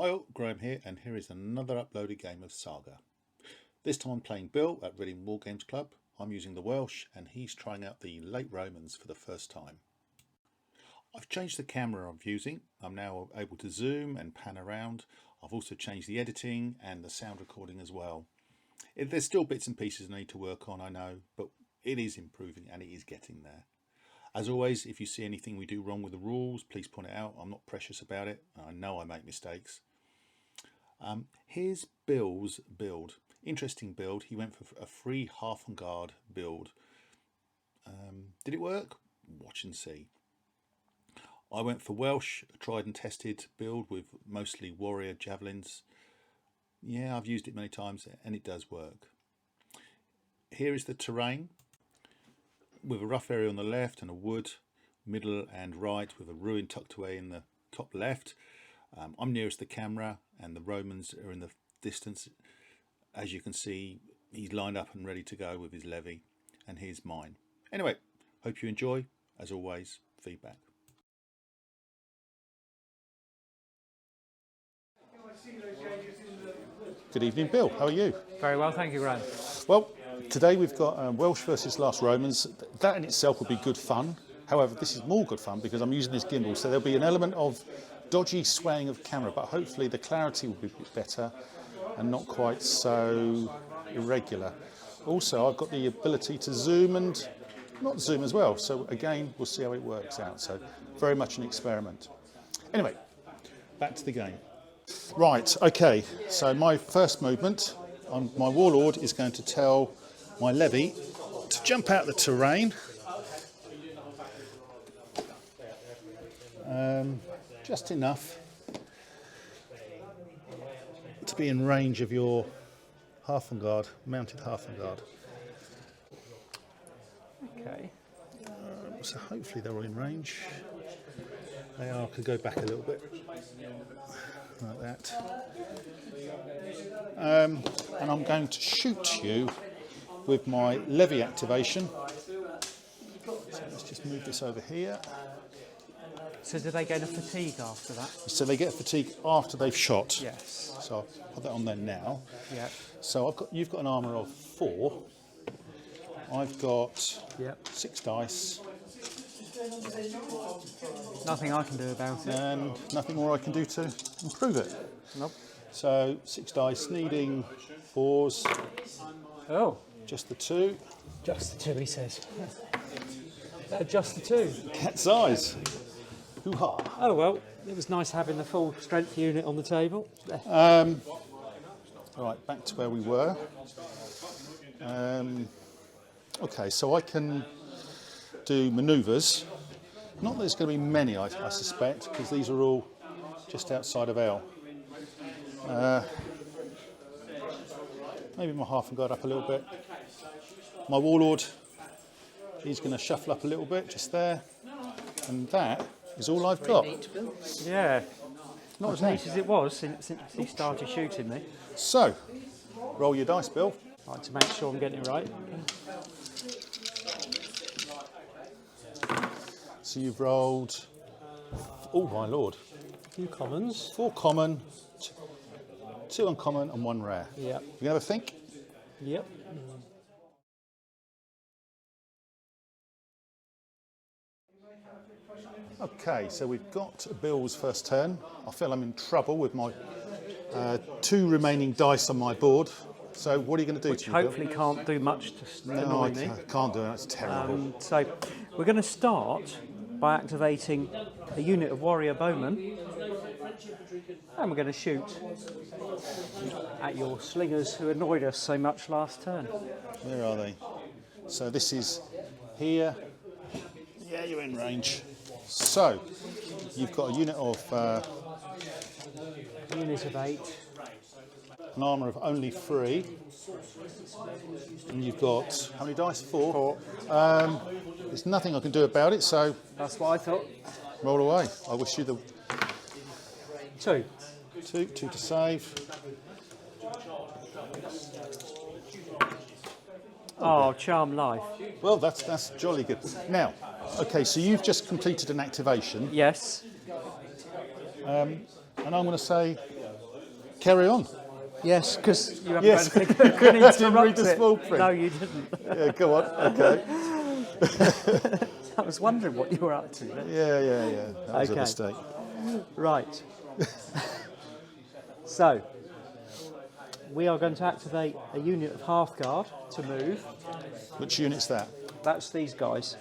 Hi all, Graham here, and here is another uploaded game of Saga. This time playing Bill at Reading Wargames Club. I'm using the Welsh and he's trying out the late Romans for the first time. I've changed the camera I'm using. I'm now able to zoom and pan around. I've also changed the editing and the sound recording as well. There's still bits and pieces I need to work on, I know, but it is improving and it is getting there. As always, if you see anything we do wrong with the rules, please point it out. I'm not precious about it. I know I make mistakes. Here's Bill's build. Interesting build. He went for a free half on guard build. Did it work? Watch and see. I went for Welsh, a tried and tested build with mostly warrior javelins. Yeah, I've used it many times and it does work. Here is the terrain with a rough area on the left and a wood, middle and right with a ruin tucked away in the top left. I'm nearest the camera and the Romans are in the distance. As you can see, he's lined up and ready to go with his levy, and here's mine. Anyway, hope you enjoy. As always, feedback. Good evening, Bill. How are you? Very well, thank you, Graham. Well, today we've got Welsh versus Last Romans. That in itself would be good fun. However, this is more good fun because I'm using this gimbal, so there'll be an element of dodgy swaying of camera, but hopefully the clarity will be better and not quite so irregular. Also, I've got the ability to zoom and not zoom as well. So again, we'll see how it works out. So very much an experiment. Anyway, back to the game. Right, okay, so my first movement, my warlord is going to tell my levy to jump out the terrain. Just enough to be in range of your half on guard, mounted half on guard. Okay. So hopefully they're all in range. They are. I could go back a little bit like that. And I'm going to shoot you with my levy activation. So let's just move this over here. So do they gain a fatigue after that? So they get fatigue after they've shot. Yes. So I'll put that on there now. Yeah. So you've got an armour of 4. I've got 6 dice. Nothing I can do about it. And nothing more I can do to improve it. Nope. So 6 dice, needing 4s. Oh. Just the 2. Just the 2, he says. Just the 2. Cat's eyes. Hoo-ha. Oh well, it was nice having the full strength unit on the table. Right, back to where we were. Okay, so I can do manoeuvres. Not that there's going to be many, I suspect, because these are all just outside of L. Maybe my half and guard up a little bit. My warlord, he's going to shuffle up a little bit, just there. And that is all I've got. Yeah. Not as neat as it was since he started shooting me. So, roll your dice, Bill. I like to make sure I'm getting it right. So you've rolled, oh my lord, 2 commons. 4 common, 2 uncommon and 1 rare. Yep. You have a think? Yep. Okay, so we've got Bill's first turn. I feel I'm in trouble with my 2 remaining dice on my board. So what are you going to do Which to me, hopefully Bill? can't do much to annoy me. I can't do it, that's terrible. So we're going to start by activating a unit of warrior bowmen, and we're going to shoot at your slingers who annoyed us so much last turn. Where are they? So this is here. Yeah, you're in range. So you've got a unit of Unit of 8. an armour of only 3, and you've got how many dice? 4. There's nothing I can do about it, so That's what I thought. roll away. I wish you the 2. 2 to save. Oh, charm life. Well, that's jolly good. Now, okay, so you've just completed an activation, Yes. and I'm going to say Carry on. Yes, because you haven't Yes. read anything that can I didn't read interrupt the it. small print. No, you didn't. Yeah, go on. Okay. I was wondering what you were up to then. Yeah. That was a Okay. mistake. Right. So, we are going to activate a unit of half guard to move. Which unit's that? That's these guys.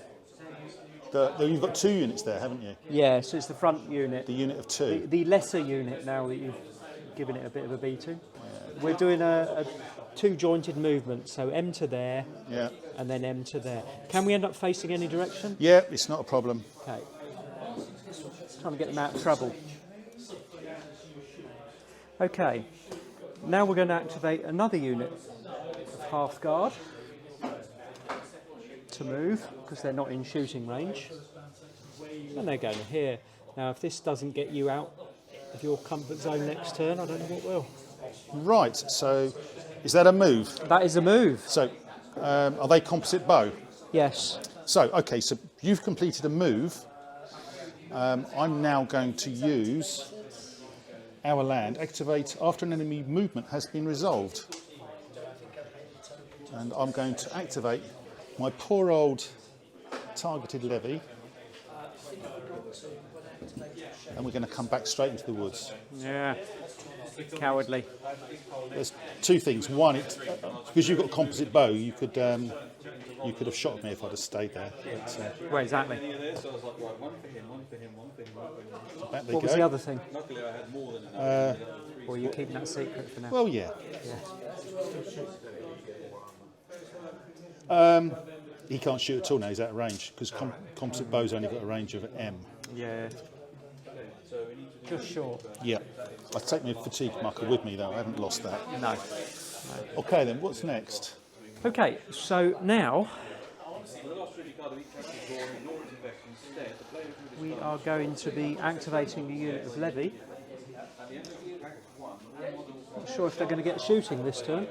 You've got 2 units there, haven't you? Yeah, so it's the front unit. The unit of 2. The lesser unit now that you've given it a bit of a beating. We're doing a 2 jointed movement, so M to there Yeah. and then M to there. Can we end up facing any direction? Yeah, it's not a problem. Okay. Trying to get them out of trouble. Okay. Now we're going to activate another unit of half guard to move because they're not in shooting range. And they're going here. Now, if this doesn't get you out of your comfort zone next turn, I don't know what will. Right, so is that a move? That is a move. So are they composite bow? Yes. So, okay, so you've completed a move. I'm now going to use our land, activate after an enemy movement has been resolved. And I'm going to activate my poor old targeted levy. And we're going to come back straight into the woods. Yeah. Cowardly. There's 2 things. One, because you've got a composite bow, you could have shot me if I'd have stayed there. But, Well, exactly. back they What was go. the other thing? Or are you keeping that secret for now? Well, yeah. He can't shoot at all now. He's out of range because composite bow's only got a range of M. Yeah. Just short. Yeah. I take my fatigue marker with me though. I haven't lost that. No. Okay, then what's next? Okay, so now we are going to be activating the unit of levy. Not sure if they're going to get shooting this turn.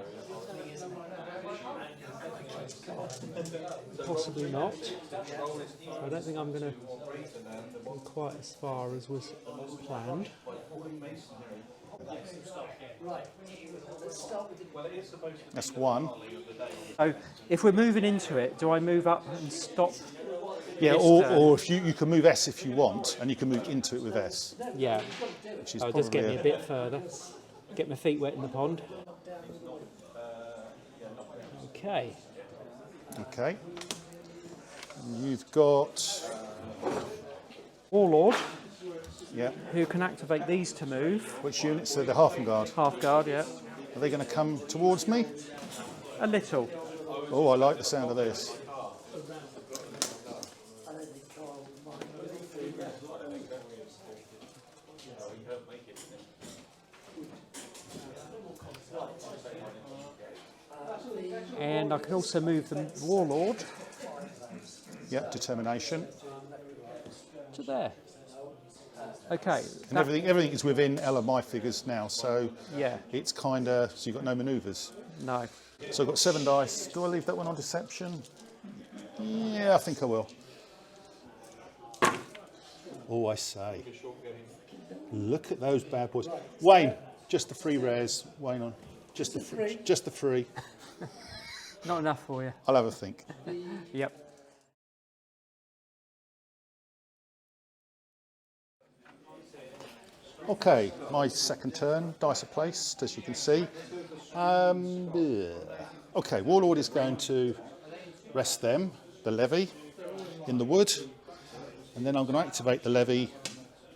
Possibly not. I don't think I'm going to go quite as far as was planned. That's 1. So if we're moving into it, do I move up and stop? Yeah, this or turn? you can move S if you want, and you can move into it with S, Yeah. which is Oh, probably just get me a bit further. Get my feet wet in the pond. Okay. Okay. And you've got Warlord, yeah. who can activate these to move. Which units? So the half and guard. Half guard, yeah. Are they going to come towards me? A little. Oh, I like the sound of this. And I can also move the Warlord Yep, determination. to there. Okay. And everything is within L of my figures now, so Yeah. it's kind of, so you've got no manoeuvres. No. So I've got 7 dice. Do I leave that one on deception? Yeah, I think I will. Oh, I say. Look at those bad boys. Wayne, just the 3 rares. Wayne on. Just the 3. Not enough for you. I'll have a think. Yep. Okay, my second turn. Dice are placed, as you can see. Okay, Warlord is going to rest them, the levy, in the wood. And then I'm going to activate the levy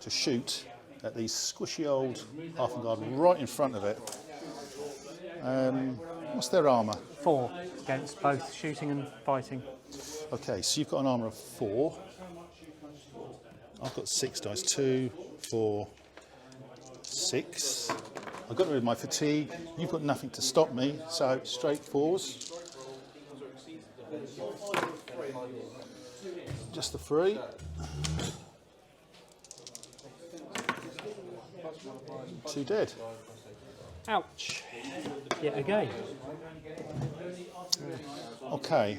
to shoot at these squishy old half and guard right in front of it. What's their armour? 4 against both shooting and fighting. Okay, so you've got an armour of 4. I've got 6 dice. 2, 4, 6. I've got rid of my fatigue. You've got nothing to stop me, so straight 4s. Just the 3. Two dead. Ouch. Yet again. Okay,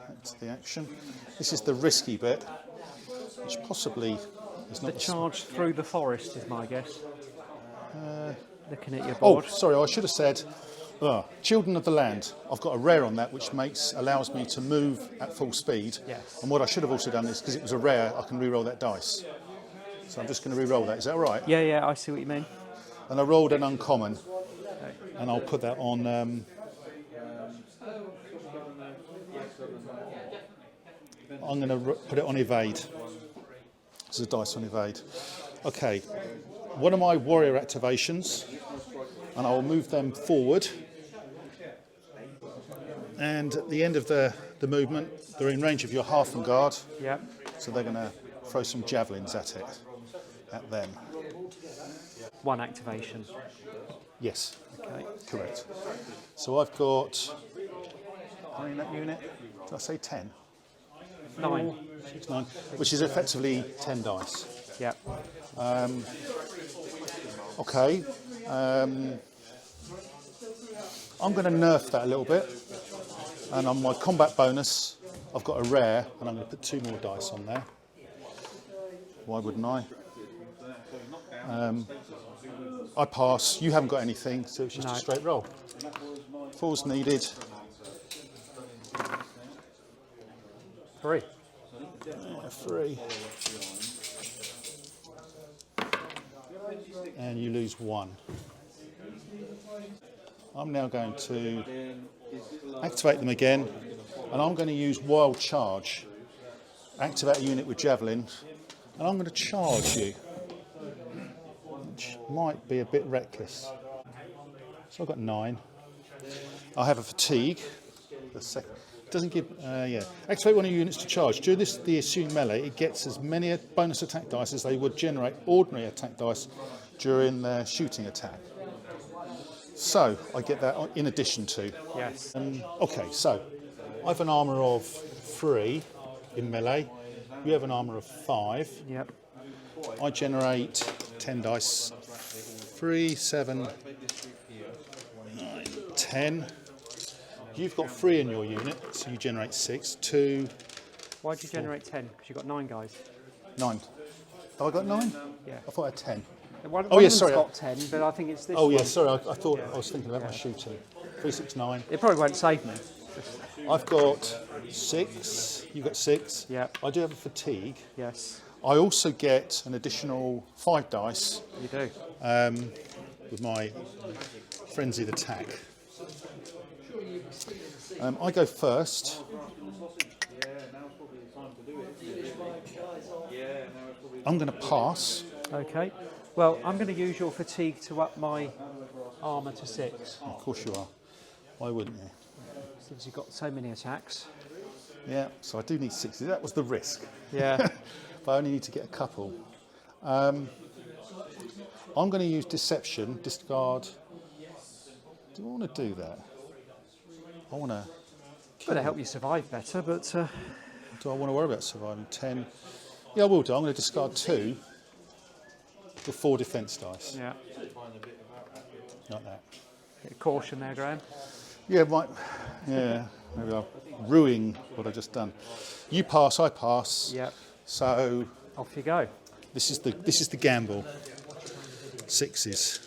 that's the action. This is the risky bit, which possibly is The not charge through the forest is my guess. looking at your Oh, board. sorry, I should have said Children of the Land. I've got a rare on that, which allows me to move at full speed. Yes. And what I should have also done is, because it was a rare, I can re-roll that dice. So I'm just going to re-roll that. Is that all right? Yeah, yeah, I see what you mean. And I rolled an uncommon, and I'll put that on. I'm going to put it on evade. This is a dice on evade. Okay. One of my warrior activations, and I will move them forward. And at the end of the movement, they're in range of your half and guard. Yep. So they're going to throw some javelins at them. One activation. Yes. Okay. Correct. So I've got, how many in that unit? Did I say 10? 9. 6, 9, which is effectively 10 dice. Yep. Okay. I'm going to nerf that a little bit. And on my combat bonus, I've got a rare, and I'm going to put 2 more dice on there. Why wouldn't I? I pass. You haven't got anything, so it's just a straight roll. 4's needed. 3. Yeah, 3. And you lose 1. I'm now going to activate them again, and I'm going to use Wild Charge. Activate a unit with Javelin, and I'm going to charge you, which might be a bit reckless. So I've got 9. I have a fatigue. Doesn't give, Activate one of your units to charge. During the assumed melee, it gets as many bonus attack dice as they would generate ordinary attack dice during their shooting attack. So I get that in addition to. Yes. Okay, so I have an armour of 3 in melee. You have an armour of 5. Yep. I generate 10 dice. 3, 7, 9, 10. You've got 3 in your unit, so you generate 6. 2. Why'd you generate 10? Because you've got 9 guys. 9. Have I got 9? Yeah. I thought I had 10. One yeah, of them's sorry. got 10, but I think it's this Oh, one. yeah, sorry. I thought I was thinking about my shooting. 3, 6, 9. It probably won't save me. I've got 6. You've got 6. Yeah. I do have a fatigue. Yes. I also get an additional 5 dice You do. with my frenzied attack. I go first. I'm going to pass. Okay. Well, I'm going to use your fatigue to up my armour to 6. Of course you are. Why wouldn't you? Since you've got so many attacks. Yeah, so I do need 6. That was the risk. Yeah. But I only need to get a couple. I'm going to use Deception, discard. Do I want to do that? I want to... Better help you survive better, but... Do I want to worry about surviving? 10. Yeah, I will do. I'm going to discard 2 with 4 defence dice. yeah. Like that. Bit of caution there, Graham. Yeah, right. Yeah, maybe I'll ruin what I've just done. You pass, I pass. Yep. So Off you go. this is the gamble. 6s.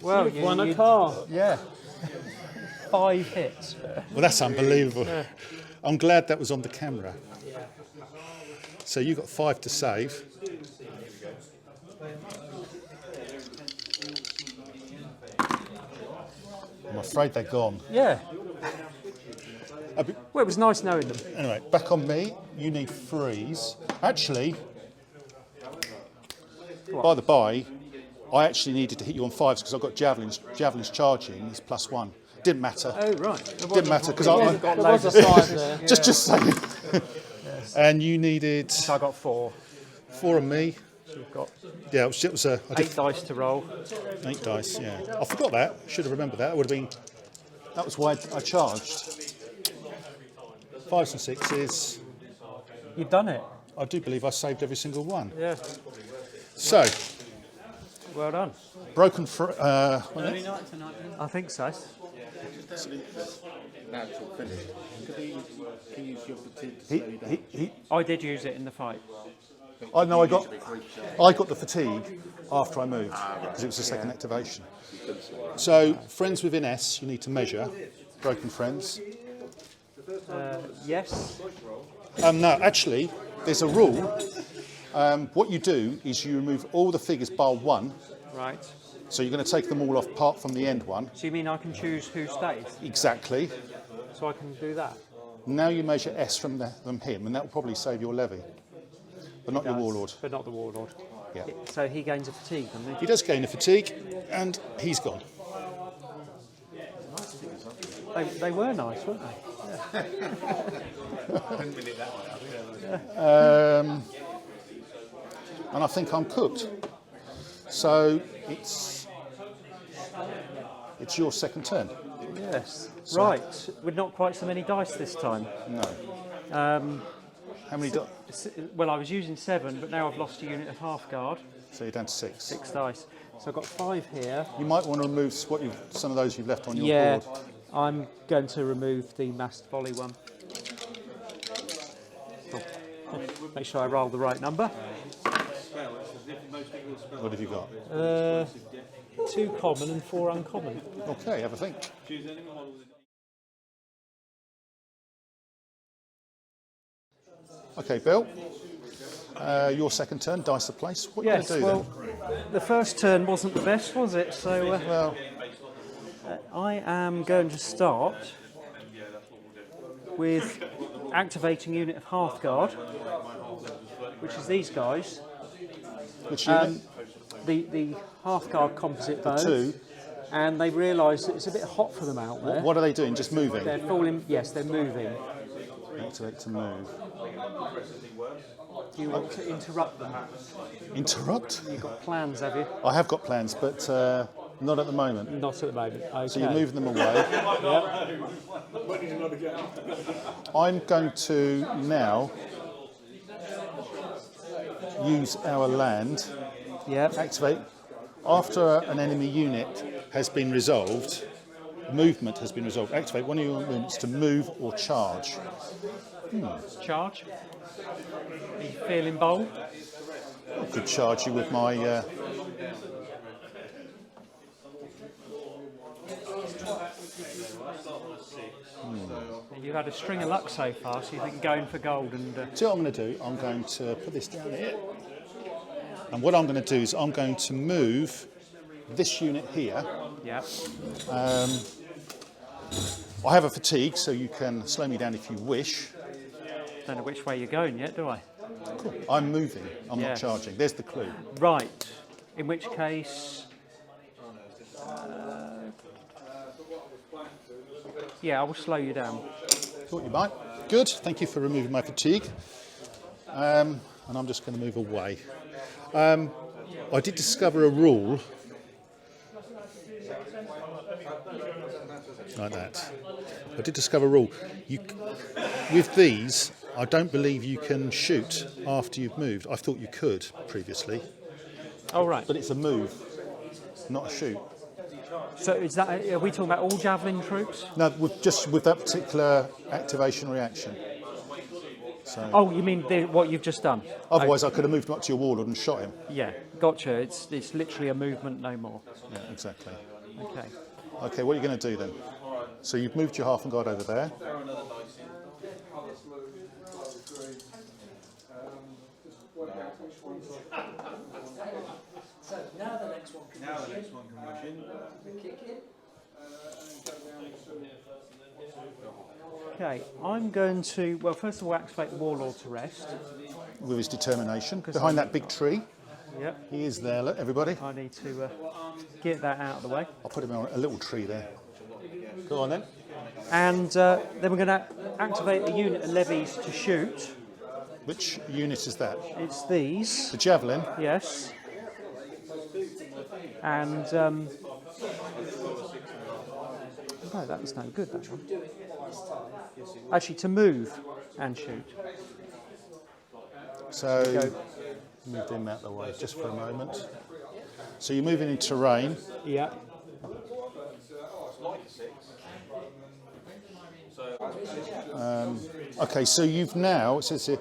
Well, You've won a car. Yeah. 5 hits. Well, that's unbelievable. I'm glad that was on the camera. So you got 5 to save. I'm afraid they're gone. Yeah. Uh, but Well, it was nice knowing them. Anyway, back on me. You need 3s. Actually, by the by, I actually needed to hit you on 5s because I've got javelins. Javelins charging is +1. Didn't matter. Oh, right. Didn't matter because There was a 5 there. just saying. And you needed So I got 4. 4 on me. So we've got Yeah, I did 8 dice to roll. 8 dice. Yeah, I forgot that. Should have remembered that. Would have been. That was why I charged. 5s and 6s. You've done it. I do believe I saved every single one. Yeah. So Well done. broken for. I think so. Natural finish. Could he use your fatigue to slow you down? He I did use it in the fight. I know I got the fatigue after I moved because it was the second activation. So friends within S, you need to measure broken friends. Yes. No, actually, there's a rule. What you do is you remove all the figures bar 1. Right. So you're going to take them all off apart from the end one. So you mean I can choose who stays? Exactly. So I can do that? Now you measure S from him, and that will probably save your levy. But not your warlord. But not the warlord. Yeah. So he gains a fatigue, doesn't he? He does gain a fatigue, and he's gone. They were nice, weren't they? And I think I'm cooked. So it's your second turn. Yes. Right. With not quite so many dice this time. No. How many dice? Well, I was using 7, but now I've lost a unit of half guard. So you're down to 6. 6 dice. So I've got 5 here. You might want to remove some of those you've left on your board. I'm going to remove the massed volley one. Make sure I roll the right number. What have you got? 2 common and 4 uncommon. Okay, have a think. Okay, Bill. Your second turn, dice the place. What are you going to do then? The first turn wasn't the best, was it? So I am going to start with activating unit of half guard, which is these guys. Which unit? The half guard composite bow. 2. And they realise that it's a bit hot for them out there. What are they doing? Just moving? They're falling. Yes, they're moving. Activate to move. Do you want to interrupt them? Interrupt? You've got plans, have you? I have got plans, but not at the moment. Not at the moment. Okay. So you're moving them away. Yep. I'm going to now use our land. Yep. Activate. After an enemy unit has been resolved, movement has been resolved, activate one of your movements to move or charge. Charge. Are you feeling bold? I could charge you with my... You've had a string of luck so far, so you think going for gold and... So what I'm going to do, I'm going to put this down here. And what I'm going to do is I'm going to move this unit here. Yeah. I have a fatigue, so you can slow me down if you wish. Don't know which way you're going yet, do I? Cool. I'm moving, I'm not Yes. charging. There's the clue. Right. In which case... yeah, I will slow you down. Thought you might. Good, thank you for removing my fatigue. And I'm just going to move away. I did discover a rule like that. I did discover a rule. With these, I don't believe you can shoot after you've moved. I thought you could previously. Oh, right. But it's a move, not a shoot. So is that, are we talking about all javelin troops? No, just with that particular activation reaction. So, Oh, you mean what you've just done? otherwise, I could have moved him up to your warlord and shot him. Yeah, gotcha. It's literally a movement, no more. Yeah, exactly. Okay. Okay, what are you going to do then? So you've moved your half and guard over there. So now the next one can rush in. Kick in. Okay, I'm going to, well, first of all, activate the warlord to rest. With his determination. Behind that big tree. Yep. He is there, look, everybody. I need to get that out of the way. I'll put him on a little tree there. Go on then. And then we're going to activate a unit of levies to shoot. Which unit is that? It's these. The javelin. Yes. And no, that was no good, that one. Actually, to move and shoot. So, move him out of the way just for a moment. So you're moving in terrain. Yeah. Okay, so you've now, it says here,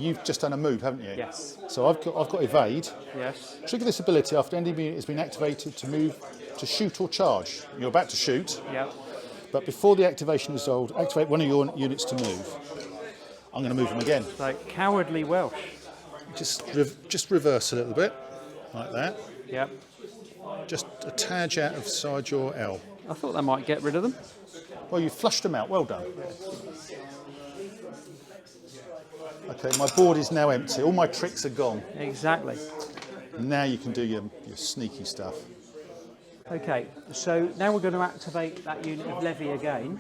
you've just done a move, haven't you? Yes. So I've got evade. Yes. Trigger this ability after any unit has been activated to move, to shoot or charge. You're about to shoot, Yep. but before the activation is resolved, activate one of your units to move. I'm going to move them again. So cowardly Welsh. Just reverse a little bit, like that. Yep. Just a tad out of side your L. I thought that might get rid of them. Well, you flushed them out. Well done. Okay, my board is now empty. All my tricks are gone. Exactly. Now you can do your sneaky stuff. Okay, so now we're going to activate that unit of levy again.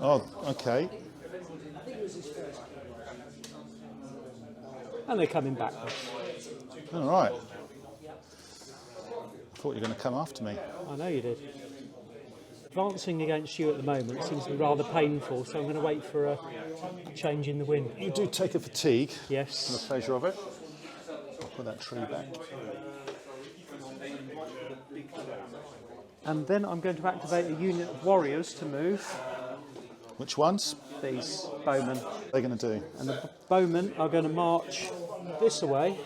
Oh, okay. And they're coming back. All right. I thought you were going to come after me. I know you did. Advancing against you at the moment seems to be rather painful, so I'm going to wait for a change in the wind. You do take a fatigue. Yes. For the pleasure of it. I'll put that tree back. And then I'm going to activate a unit of warriors to move. Which ones? These bowmen. What are they going to do? And the bowmen are going to march this away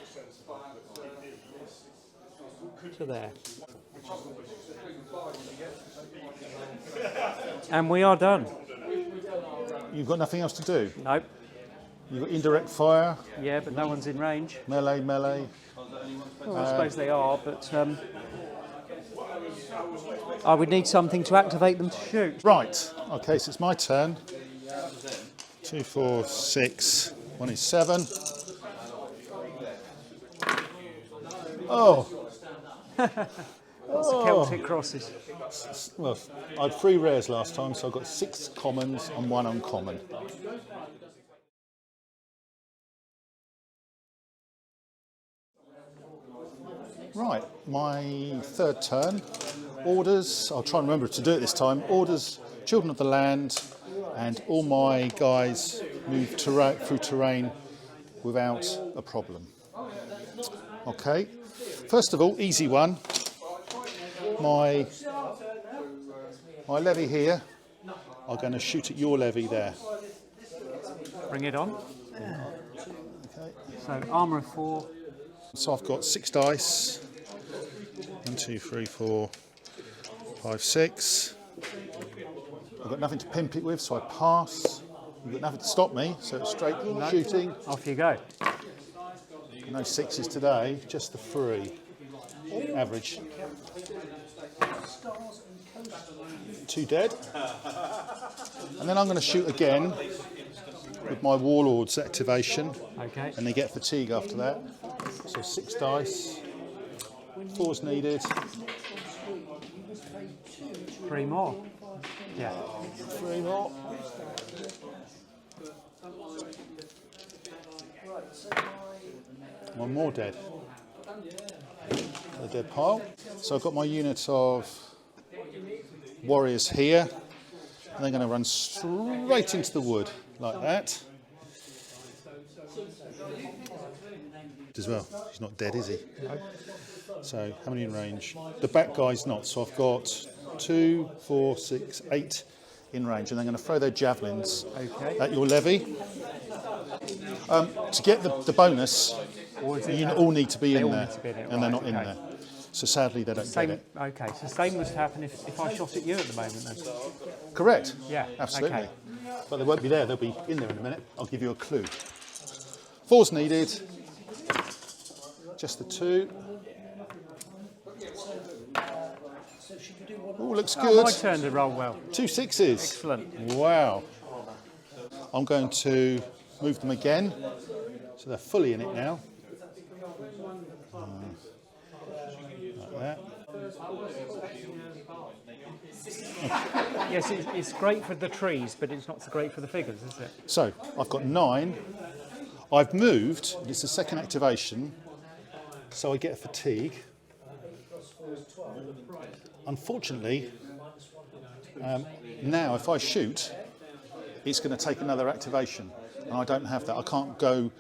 to there. And we are done. You've got nothing else to do? Nope. You've got indirect fire, Yeah, but no one's in range. melee. Well, I suppose they are, but I would need something to activate them to shoot. Right, okay, so it's my turn. 2, 4, 6, 1 is 7. Oh! Lots of Celtic crosses. Well, I had 3 rares last time, so I've got 6 commons and 1 uncommon. Right, my third turn. Orders, I'll try and remember to do it this time. Orders, Children of the Land, and all my guys move through terrain without a problem. Okay, first of all, easy one. My levy here are going to shoot at your levy there. Bring it on. Okay. So armour of 4. So I've got 6 dice. 1, 2, 3, 4, 5, 6. I've got nothing to pimp it with, so I pass. You've got nothing to stop me, so it's straight shooting. Off you go. No 6s today, just the 3. Average. 2 dead. And then I'm going to shoot again with my Warlord's activation. Okay. And they get fatigue after that. So 6 dice. 4's needed. 3 more. Yeah. 3 more. One more dead. A dead pile. So I've got my unit of warriors here. And they're going to run straight into the wood, like that. As well. He's not dead, is he? No. So how many in range? The back guy's not. So I've got 2, 4, 6, 8 in range, and they're going to throw their javelins at your levy. To get the bonus, you all need to be in there, and they're not in there. So sadly, they don't get it. Okay, so same must happen if I shot at you at the moment then. Correct. Yeah. Absolutely. Okay. But they won't be there. They'll be in there in a minute. I'll give you a clue. 4's needed. Just the 2. Oh, looks good. My turn to roll well. 2 6s. Excellent. Wow. I'm going to move them again. So they're fully in it now. Like that. Yes, it's great for the trees, but it's not so great for the figures, is it? So I've got 9. I've moved. It's the second activation. So I get a fatigue. Unfortunately, now if I shoot, it's going to take another activation, and I don't have that. I can't go.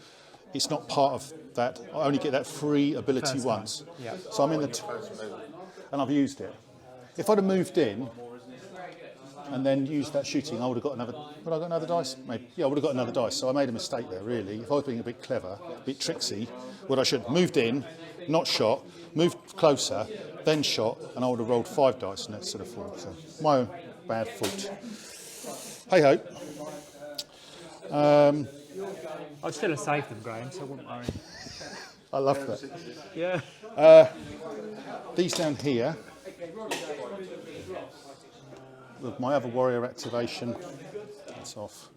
It's not part of that. I only get that free ability once. Yeah. So I'm in the, and I've used it. If I'd have moved in, and then use that shooting, I would have got another. Would I got another dice? Maybe. Yeah, I would have got another dice. So I made a mistake there. Really, if I was being a bit clever, a bit tricksy, what I should have moved in, not shot, moved closer, then shot, and I would have rolled 5 dice instead of 4. So my own bad fault. Hey ho. I'd still have saved them, Graham, so I wouldn't worry. I love that. Yeah. These down here, with my other warrior activation, that's off.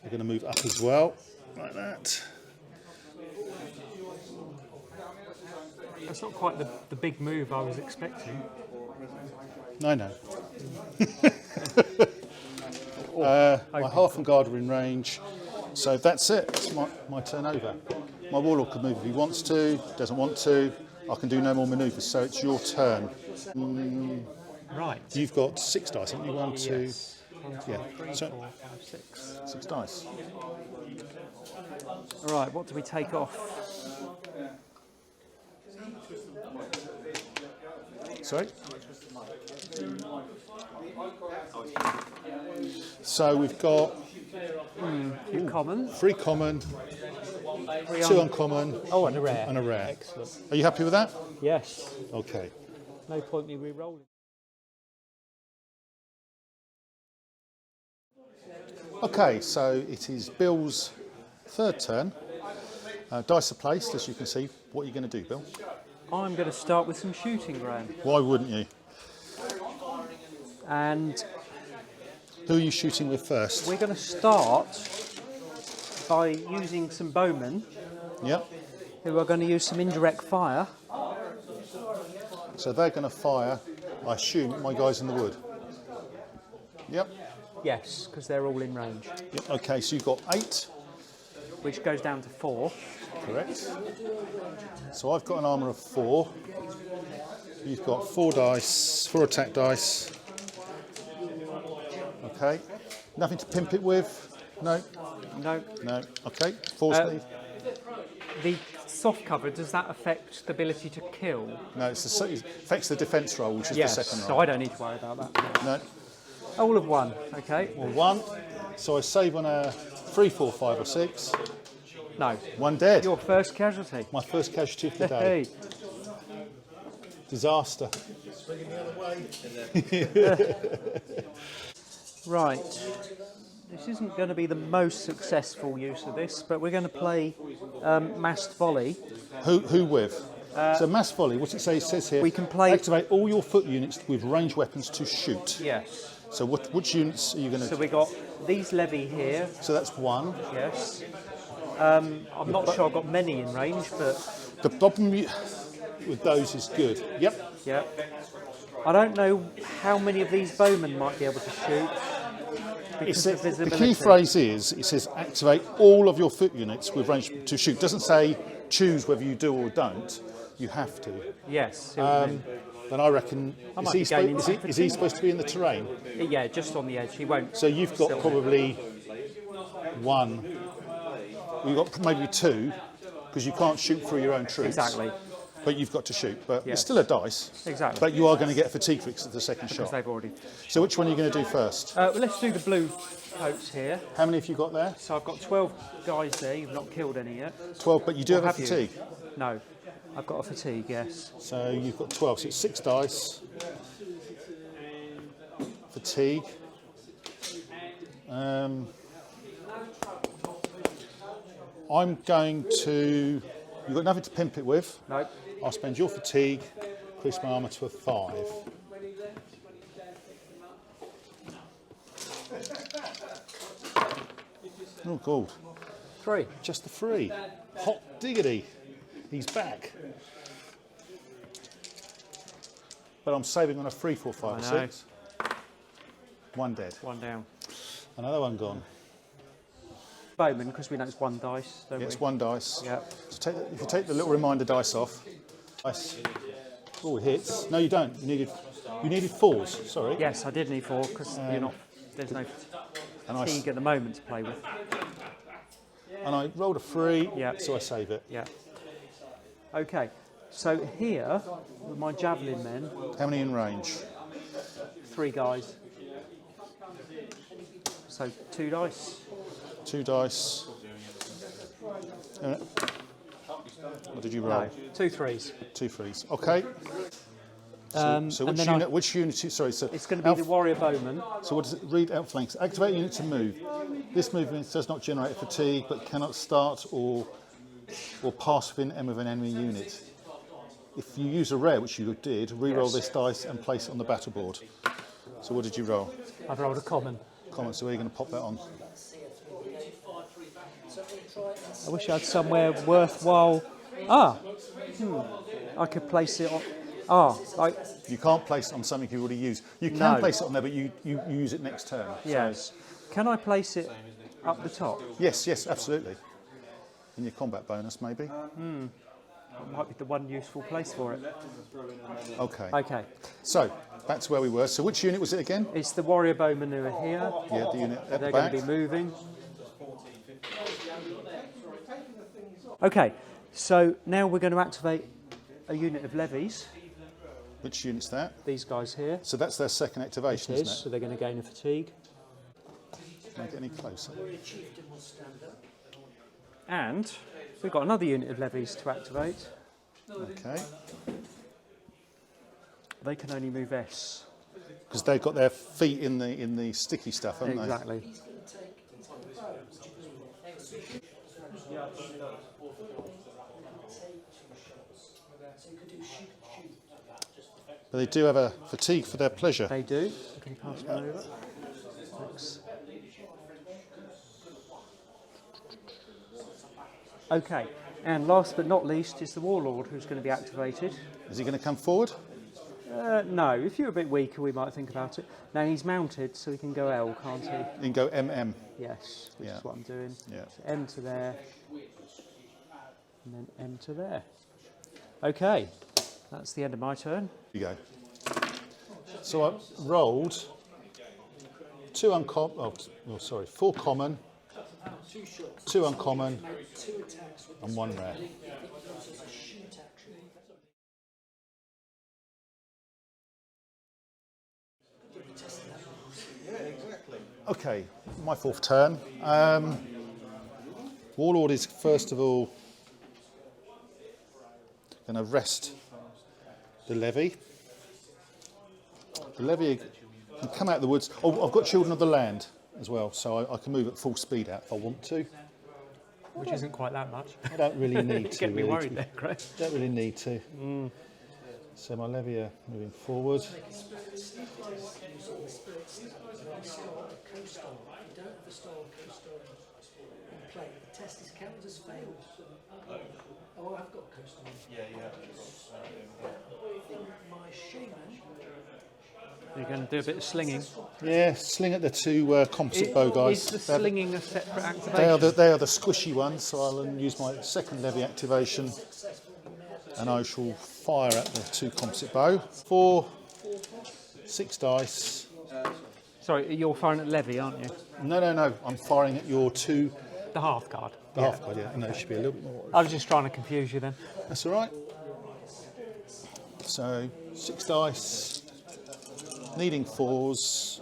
We're going to move up as well, like that. That's not quite the big move I was expecting. No. My half and guard are in range, so that's it. It's my turn over. My warlord can move if he wants to, doesn't want to. I can do no more manoeuvres, so it's your turn. Right. You've got 6 dice, haven't you? 1, 2, Yes. 1, 2, yeah. 3, So- 4, 5, 6. 6 dice. Right, what do we take off? Sorry? So we've got Two common. 3 common, 2 uncommon, Oh, and a rare. and a rare. Excellent. Are you happy with that? Yes. Okay. No point me re-rolling. Okay, so it is Bill's 3rd turn. Dice are placed, as you can see. What are you going to do, Bill? I'm going to start with some shooting, Graham. Why wouldn't you? And Who are you shooting with first? we're going to start by using some bowmen Yep. who are going to use some indirect fire. So they're going to fire, I assume, at my guys in the wood. Yep. Yes, because they're all in range, Yep. Okay, so you've got 8. which goes down to 4. Correct. So I've got an armour of 4. You've got 4 dice, 4 attack dice. Okay. Nothing to pimp it with? No? No. No. Okay. 4 speed? The soft cover, does that affect the ability to kill? No, it affects the defence roll, which is Yes, the second so roll. I don't need to worry about that. No. All of 1, okay? Well, 1. So I save on a 3, 4, 5 or 6. No. 1 dead. Your first casualty. My first casualty of the day. Hey. Disaster. Right. This isn't going to be the most successful use of this, but we're going to play massed volley. Who with? So mass volley, what's it say? It says here, We can play- activate all your foot units with ranged weapons to shoot. Yes. So which units are you going to... So we got these levy here. So that's 1. Yes. I'm not sure I've got many in range, but The problem with those is good. Yep. yeah. I don't know how many of these bowmen might be able to shoot because of The visibility. key phrase is, it says activate all of your foot units with range to shoot. It doesn't say choose whether you do or don't. You have to. Yes. see what you mean. Then I reckon, I is might he, be going is, into he, is he supposed to be in the terrain? Yeah, just on the edge. He won't. So you've got Still. probably 1. You've got maybe 2, because you can't shoot through your own troops. Exactly. But you've got to shoot. But Yes. it's still a dice. Exactly. But you are going to get fatigue fix at the second Because shot. they've already. So which one are you going to do first? Well, let's do the blue coats here. How many have you got there? So I've got 12 guys there. You've not killed any yet. 12, but you do Or have a you? fatigue. No, I've got a fatigue. Yes. So you've got 12, so it's 6 dice. Fatigue. I'm going to... You've got nothing to pimp it with. No. I'll spend your fatigue, increase my armour to a 5. Oh, God. 3. Just the 3. Hot diggity. He's back. But I'm saving on a 3, 4, 5 or I know. 6. 1 dead. 1 down. Another one gone. Bowman, because we know it's 1 dice. Don't Yeah, it's we? 1 dice. Yeah. So if you take the little reminder dice off. Dice. Oh, it hits. No, you don't. You needed 4s. Sorry. Yes, I did need 4 because you're not. There's no And I, fatigue at the moment to play with. and I rolled a 3. Yeah. So I save it. Yeah. Okay. So here, with my javelin men, How many in range? 3 guys. So 2 dice. 2 dice. What did you roll? No, 2 threes. 2 threes. Okay. So And which then unit? Which unit? Sorry. So It's going to be the warrior bowman. So what does it read? Outflanks. Activate unit to move. This movement does not generate fatigue, but cannot start or pass within M of an enemy unit. If you use a rare, which you did, re-roll this dice and place it on the battle board. So what did you roll? I've rolled a common. Common. So where are you going to pop that on? I wish I had somewhere worthwhile. I could place it on. You can't place it on something you already use. You can No. place it on there, but you use it next turn. Yes. Can I place it up the top? Yes, absolutely. In your combat bonus, maybe. That might be the one useful place for it. Okay. Okay. So back to where we were. So which unit was it again? It's the warrior bowmen who are here. Yeah, the unit at the They're back. going to be moving. Okay, so now we're going to activate a unit of levies. Which unit's that? These guys here. So that's their second activation, It is, isn't so they're going to gain a fatigue. it? Make it any closer. And we've got another unit of levies to activate. Okay. They can only move S. Because they've got their feet in the sticky stuff, haven't Exactly. But they do have a fatigue for their pleasure. They do. Can you pass one over? Thanks. Okay, and last but not least is the warlord who's going to be activated. Is he going to come forward? No, if you're a bit weaker, we might think about it. Now he's mounted, so he can go L, can't he? He can go MM. Yes, which Yeah. is what I'm doing. Yeah. So M to there, and then M to there. Okay, that's the end of my turn. Here you go. So I rolled 4 common, 2 uncommon, and 1 rare. Okay, my 4th turn. Warlord is first of all going to rest the levy. The levy can come out of the woods. Oh, I've got Children of the Land as well, so I can move at full speed out if I want to. Which isn't quite that much. I don't really need to. Get me really, worried there, Greg. Don't really need to. So my levy are moving forward. The test is counted as failed. Oh, I've got coastal. Yeah, you have. My shaman. You're going to do a bit of slinging. Yeah, sling at the 2 composite bow guys. Is the slinging a separate activation? They are the squishy ones, so I'll use my second levy activation and I shall fire at the 2 composite bow. 4, 6 dice. Sorry, you're firing at levy, aren't you? No, I'm firing at your 2. The half guard. The half guard, yeah. No, it should be a little bit more. I was just trying to confuse you then. That's all right. So 6 dice, needing 4s.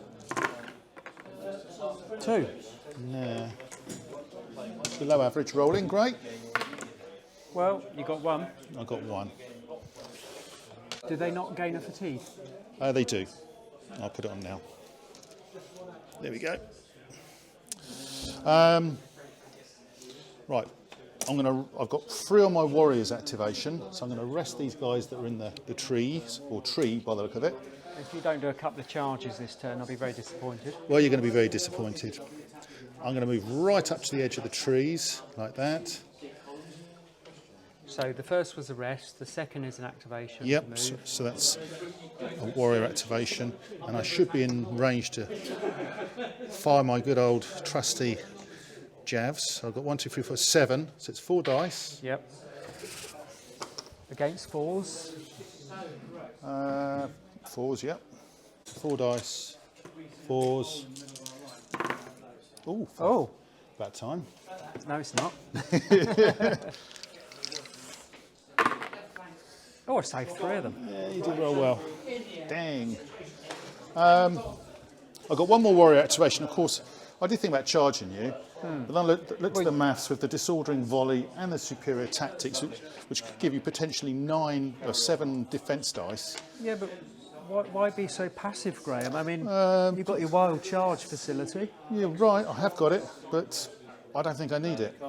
2. Yeah. Below average rolling, great. Well, you got 1. I got 1. Do they not gain a fatigue? They do. I'll put it on now. There we go. Right. I've got 3 on my warriors activation, so I'm going to rest these guys that are in the trees, or tree by the look of it. If you don't do a couple of charges this turn, I'll be very disappointed. Well, you're going to be very disappointed. I'm going to move right up to the edge of the trees, like that. So the first was a rest, the second is an activation. Yep, To move. so that's a warrior activation, and I should be in range to fire my good old trusty javs. So I've got 1, 2, 3, 4, 7, so it's 4 dice. Yep. Against 4s. 4s, yep. 4 dice, 4s. Ooh, Oh, about time. no, it's not. Oh, I saved 3 of them. Yeah, you did roll well. Dang. I've got 1 more warrior activation. Of course, I did think about charging you, but then I looked at the maths with the disordering volley and the superior tactics, which could give you potentially 9 or 7 defence dice. Yeah, but why be so passive, Graham? I mean, you've got your wild charge facility. You're right, I have got it, but I don't think I need it.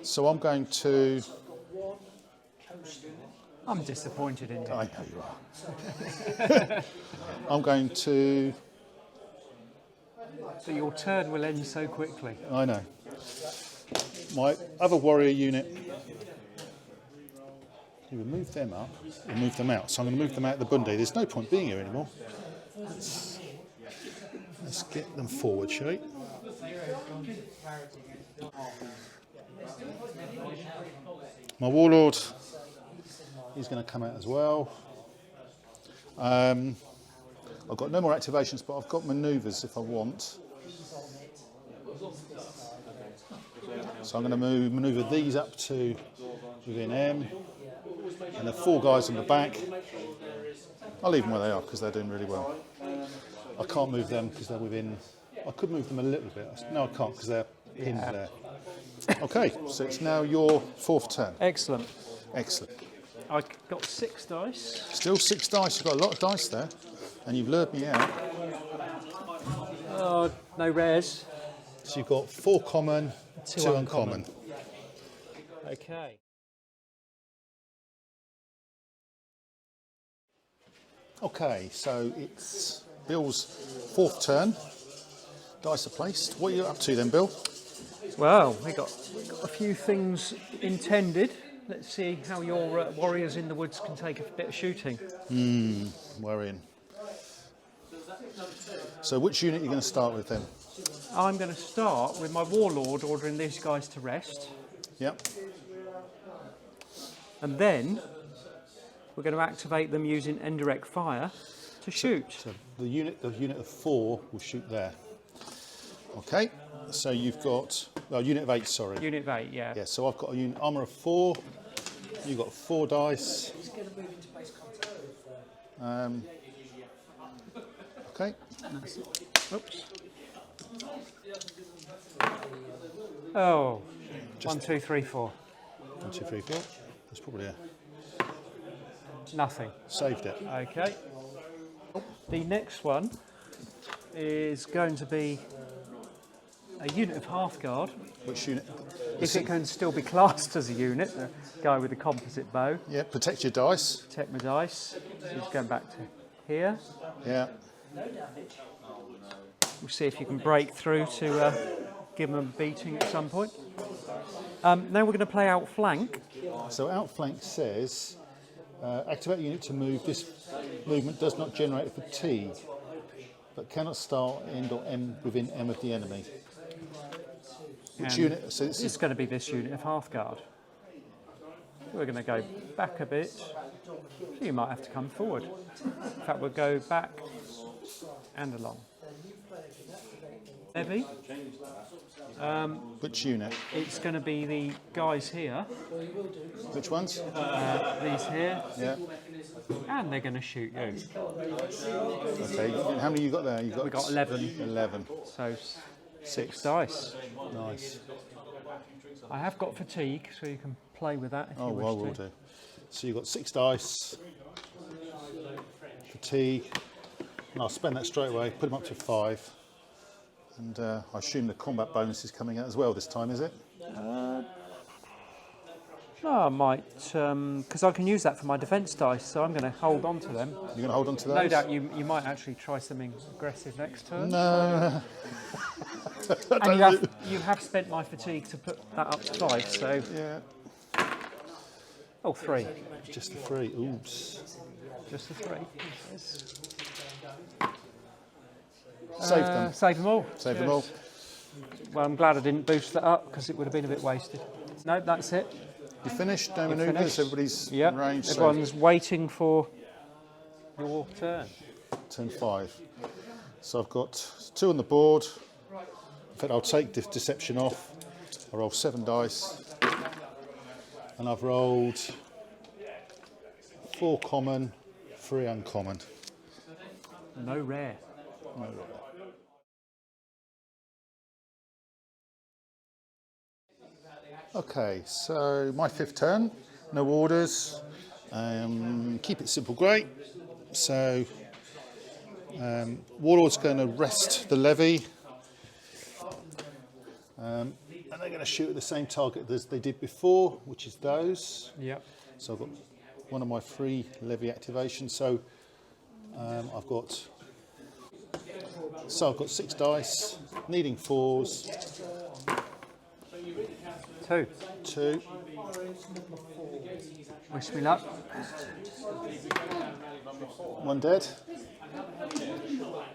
So I'm going to... I'm disappointed in you. I know you are. I'm going to... But your turn will end so quickly. I know. My other warrior unit, you remove them up, or move them out. So I'm going to move them out of the bundy. There's no point being here anymore. Let's get them forward, shall we? My warlord, he's going to come out as well. I've got no more activations, but I've got manoeuvres if I want. So I'm going to manoeuvre these up to within M, and the 4 guys on the back, I'll leave them where they are because they're doing really well. I can't move them because they're within, I could move them a little bit. No, I can't because they're pinned there. Okay, so it's now your 4th turn. Excellent. Excellent. I got 6 dice. Still 6 dice, you've got a lot of dice there, and you've lured me out. Oh, no rares. So you've got 4 common, 2 uncommon. Okay. Okay, so it's Bill's 4th turn. Dice are placed. What are you up to then, Bill? Well, we got a few things intended. Let's see how your warriors in the woods can take a bit of shooting. Worrying. So which unit are you going to start with then? I'm going to start with my warlord ordering these guys to rest, Yep. and then we're going to activate them using indirect fire to shoot. So the unit of 4 will shoot there. Okay. So you've got unit of 8. Sorry. Unit of 8, yeah. Yeah. So I've got a unit armour of 4. You've got 4 dice. He's going to move into base contact with... Okay. Oops. Oh, 1, 2, 3, 4. 1, 2, 3, 4. That's probably Nothing. saved it. Okay. The next one is going to be a unit of Hearthguard. Which unit? If it can still be classed as a unit, the guy with the composite bow. Yeah. Protect your dice. Protect my dice. He's going back to here. Yeah. We'll see if you can break through to give them a beating at some point. Now we're going to play outflank. So outflank says activate the unit to move. This movement does not generate fatigue, but cannot start, end, or end within M of the enemy. Which And unit? So this It's is going to be this unit of Hearthguard. We're going to go back a bit. So you might have to come forward. In fact, we'll go back and along. Heavy. which unit? It's going to be the guys here, Which ones? these here, Yeah. and they're going to shoot you. Okay. How many you got there? You got. We got 11. 11. So 6 dice. Nice. I have got fatigue, so you can play with that if Oh, you wish well, to. we'll do. So you've got 6 dice. Fatigue. And I'll spend that straight away. Put them up to 5. And I assume the combat bonus is coming out as well this time, is it? No, I might, because I can use that for my defence dice, so I'm going to hold on to them. You're going to hold on to those? No doubt you might actually try something aggressive next turn. No. And you have spent my fatigue to put that up to 5, so... Yeah. Oh, 3. Just the 3. Oops. Just the 3. Save them. Save them all. Save them all. Well, I'm glad I didn't boost that up, because it would have been a bit wasted. No, that's it. You finished? No You're manoeuvres? finished. Everybody's Yep. in range? So Everyone's waiting for your turn. turn 5. So I've got 2 on the board. In fact, I'll take deception off. I roll 7 dice. And I've rolled 4 common, 3 uncommon. No rare. No, Okay, so my 5th turn, no orders, keep it simple, great. So Warlord's going to rest the levy, and they're going to shoot at the same target as they did before, which is those. Yep. So I've got one of my free levy activations. So I've got 6 dice, needing 4s. 2. 2. Wish me luck. 1 dead.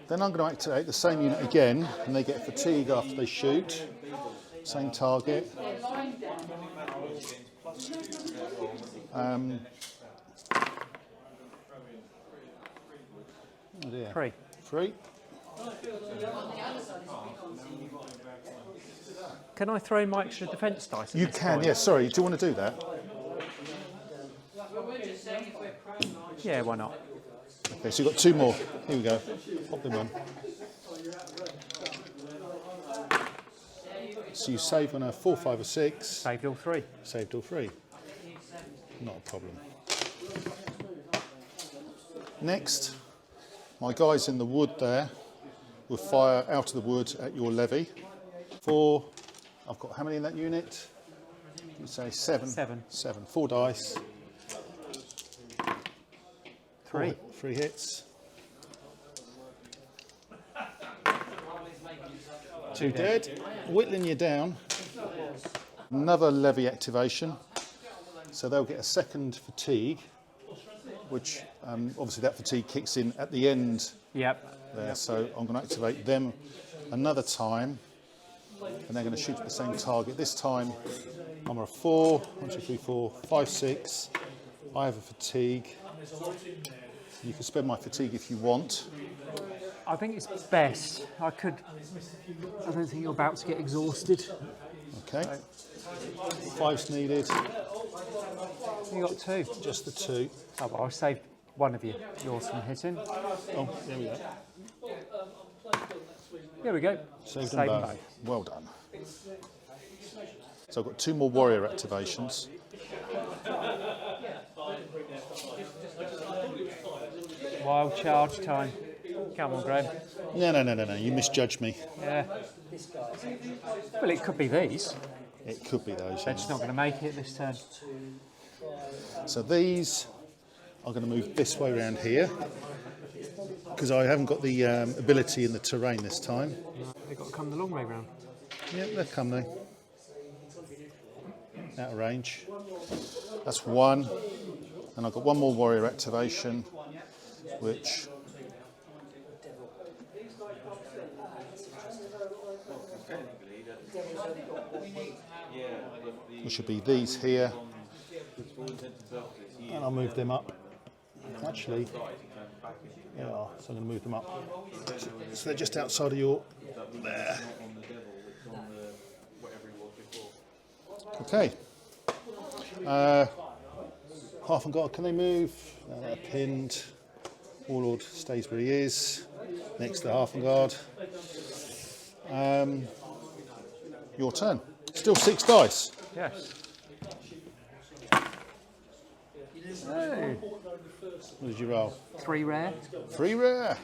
Then I'm going to activate the same unit again, and they get fatigue after they shoot. Same target. Oh dear. 3. 3. Can I throw in my extra defence dice? You can, yes. Sorry, do you want to do that? Yeah, why not? Okay, so you've got 2 more. Here we go. Pop them on. So you save on a 4, 5 or 6. Saved all 3. Saved all 3. Not a problem. Next, my guys in the wood there will fire out of the wood at your levy. 4. I've got how many in that unit? You say 7. 7. 7. 4 dice. 3. 3 hits. 2 dead. Whittling you down. Another levy activation. So they'll get a 2nd fatigue, which obviously that fatigue kicks in at the end Yep. there. So I'm going to activate them another time, and they're going to shoot at the same target. This time I'm on a 4, 1, 2, 3, 4, 5, 6. I have a fatigue. You can spend my fatigue if you want. I think it's best. I don't think you're about to get exhausted. Okay. 5's needed. You got 2. Just the 2. Oh, well, I saved one of yours from hitting. Oh, there we go. Here we go. Saved them both. Well done. So I've got 2 more warrior activations. Wild charge time. Come on, Graham. No. You misjudged me. Yeah. Well, it could be these. It could be those. They're just not going to make it this turn. So these are going to move this way around here because I haven't got the ability in the terrain this time. They've got to come the long way round. Yeah, they'll come though. Out of range. That's 1. And I've got 1 more warrior activation, which should be these here. And I'll move them up. Actually, yeah, so I'm going to move them up. So they're just outside of your... There. Okay. Half and guard, can they move? No, they're pinned. Warlord stays where he is, next to the half and guard. Your turn. Still 6 dice. Yes. Hey. What did you roll? 3 rare, 3 rare.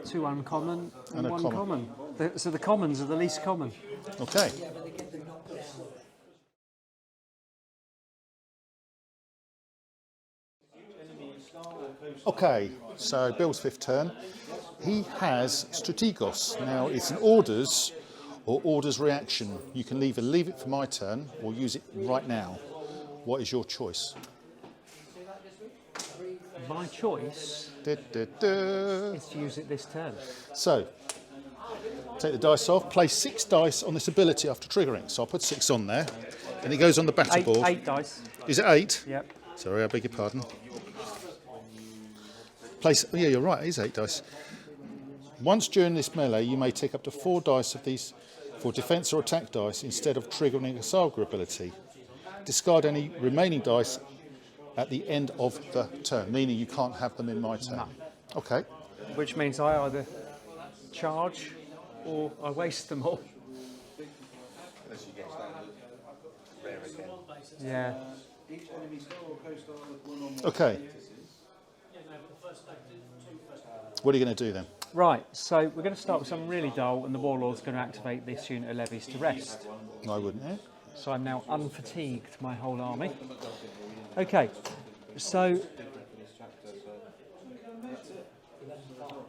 2 uncommon, and a 1 common. common. So the commons are the least common. Okay. Okay, so Bill's 5th turn. He has Strategos. Now it's an orders or orders reaction. You can either leave it for my turn or use it right now. What is your choice? My choice Da, da, da. is to use it this turn. So, take the dice off, place 6 dice on this ability after triggering. So I'll put 6 on there, and it goes on the battle board. 8 dice. Is it 8? Yep. Sorry, I beg your pardon. Place, oh yeah, you're right, it is 8 dice. Once during this melee, you may take up to 4 dice of these for defense or attack dice instead of triggering a Saga ability. Discard any remaining dice at the end of the turn, meaning you can't have them in my turn. No. Okay. Which means I either charge or I waste them all. Yeah. Each enemy star or co-star with one or more Okay. What are you going to do then? Right, so we're going to start with something really dull, and the warlord's going to activate this unit of levies to rest. I wouldn't, eh? So I'm now unfatigued my whole army. Okay, so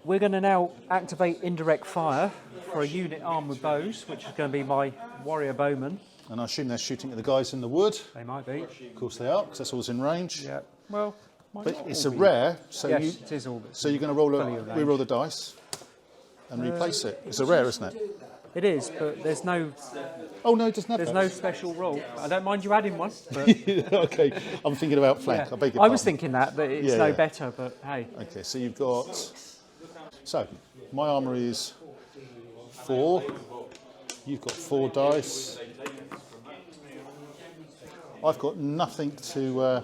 we're going to now activate indirect fire for a unit armed with bows, which is going to be my warrior bowmen. And I assume they're shooting at the guys in the wood. They might be. Of course they are, because that's alwa's in range. Yeah. Well, might But not it's all a be. rare, so Yes, you it is all. so you're going to roll fully a, arranged. re-roll the dice and replace it. It's a rare, isn't it? It is, but there's no Oh no, it doesn't have no that. special rule. I don't mind you adding one. But Okay, I'm thinking about flank. yeah. I beg your I was pardon. thinking that, but it's Yeah, no yeah. better. But hey, Okay, so you've got. So my armour is 4. You've got 4 dice. I've got nothing to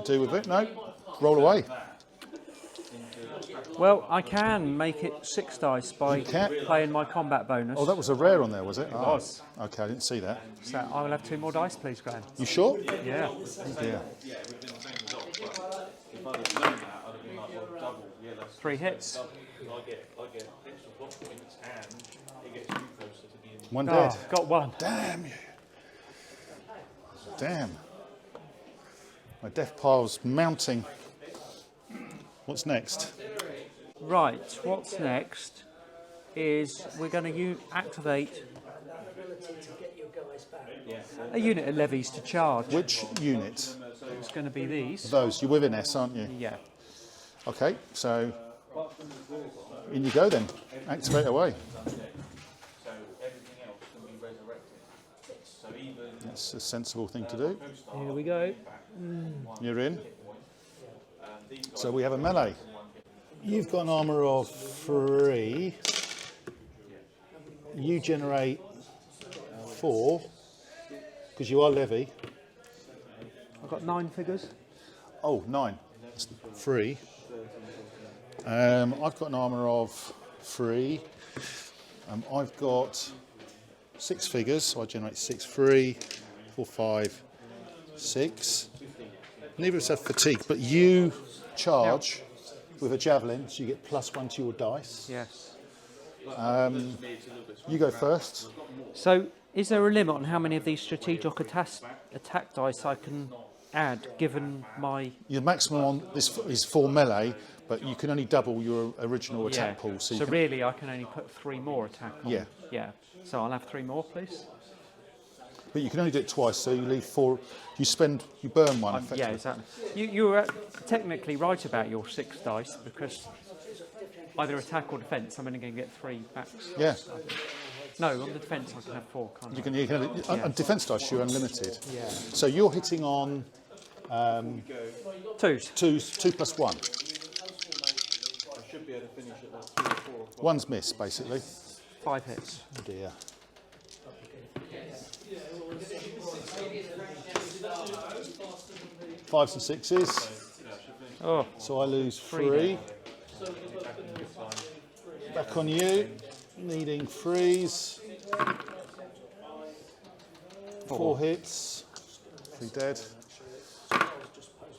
do with it. No, roll away. well, I can make it 6 dice by You can? playing my combat bonus. Oh, that was a rare on there, was it? It was. Okay, I didn't see that. So I will have 2 more dice, please, Graham. You sure? Yeah, Oh dear. 3 hits. One dead. Oh, got 1. Damn you. Damn. My death pile's mounting. What's next? Right, what's next is we're going to activate a unit of levies to charge. Which unit? It's going to be these. Those. You're with an S, aren't you? Yeah. Okay, so in you go then. Activate away. That's a sensible thing to do. Here we go. You're in. So we have a melee. You've got an armour of 3. You generate 4 because you are levy. I've got 9 figures. Oh, 9. That's 3. I've got an armour of 3. I've got 6 figures, so I generate 6. 3, 4, 5, 6. Neither of us have fatigue, but you charge with a javelin, so you get +1 to your dice. Yes. You go first. So, is there a limit on how many of these strategic attack dice I can add, given my... Your maximum on this is 4 melee, but you can only double your original attack pool. So, you can, really, I can only put 3 more attack on. Yeah. Yeah. So I'll have 3 more, please. but you can only do it twice, so you leave 4. You burn 1 effectively. Yeah, exactly. You're technically right about your 6 dice, because either attack or defence, I'm only going to get 3 backs. Yeah. No, on the defence I can have 4, can't I? You can on defence dice, you're unlimited. Yeah. So you're hitting on 2s. 2 plus 1. One's missed, basically. 5 hits. Oh dear. Fives and sixes. Oh, So I lose 3 3. Back on you. Needing 3s. 4 hits. 3 dead.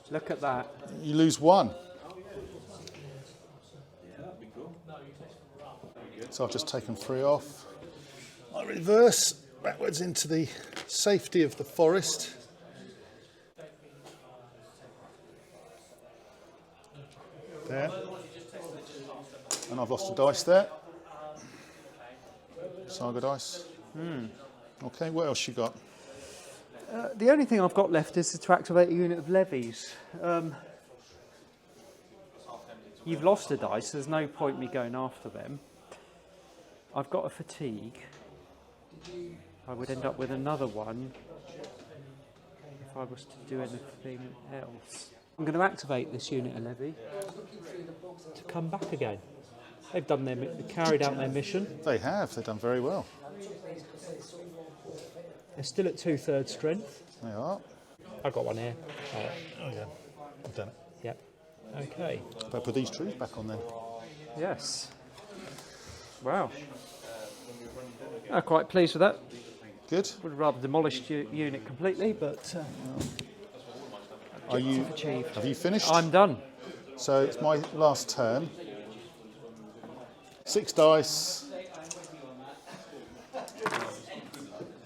look at that. You lose 1. So I've just taken 3 off. I reverse backwards into the safety of the forest. There. And I've lost a dice there. Saga dice. Okay, what else you got? The only thing I've got left is to activate a unit of levies. You've lost a dice, there's no point me going after them. I've got a fatigue. I would end up with another one if I was to do anything else. I'm going to activate this unit of levy to come back again. They've done carried out their mission. They have. They've done very well. They're still at 2/3 strength. They are. I've got one here. Oh yeah. I've done it. Yep. Okay. Better put these trees back on then. Yes. Wow. I'm quite pleased with that. Would have rather demolished your unit completely, but objective achieved. Have you finished? I'm done. So it's my last turn. 6 dice.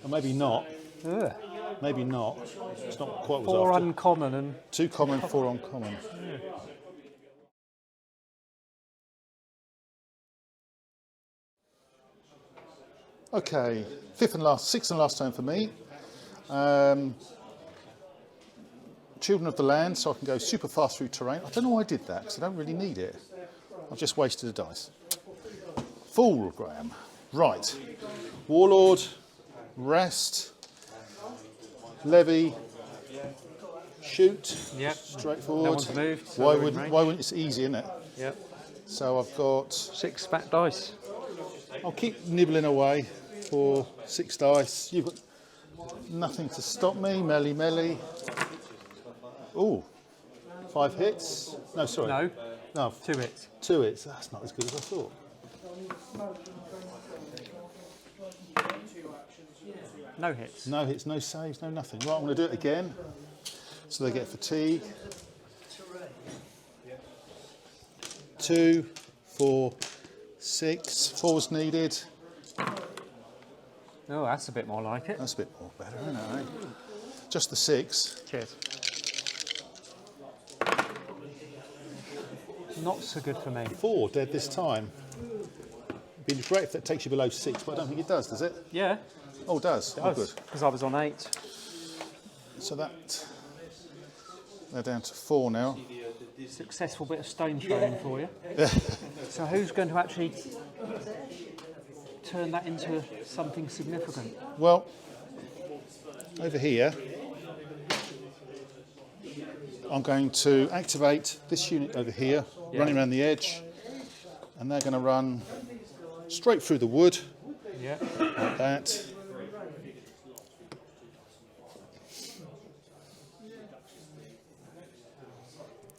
Or maybe not. Ugh. Maybe not. It's not quite what I 4 was after. uncommon and 2 common, 4 uncommon. Okay, sixth and last turn for me. Children of the Land, so I can go super fast through terrain. I don't know why I did that, because I don't really need it. I've just wasted a dice. Fool, Graham. Right. Warlord, rest, levy, shoot. Yep. Straightforward. No one's moved, so Why we're in wouldn't? range. Why wouldn't? It's easy, isn't it? yep. So I've got. 6 fat dice. I'll keep nibbling away for 6 dice. You've got nothing to stop me. Melly, melly. Ooh, 5 hits. No, sorry. No, No, 2 hits. 2 hits. That's not as good as I thought. No hits. No hits, no saves, no nothing. Right, I'm going to do it again. So they get fatigue. 2, 4, 6. 4 was needed. Oh, that's a bit more like it. That's a bit more better, isn't it? Eh? Just the 6. Cheers. Not so good for me. 4 dead this time. It'd be great if that takes you below 6, but I don't think it does it? Yeah, Oh, it does. Oh, good. because I was on 8. So that they're down to 4 now. Successful bit of stone throwing for you. So who's going to actually turn that into something significant? Well, over here, I'm going to activate this unit over here, running around the edge, and they're going to run straight through the wood, Yeah. like that.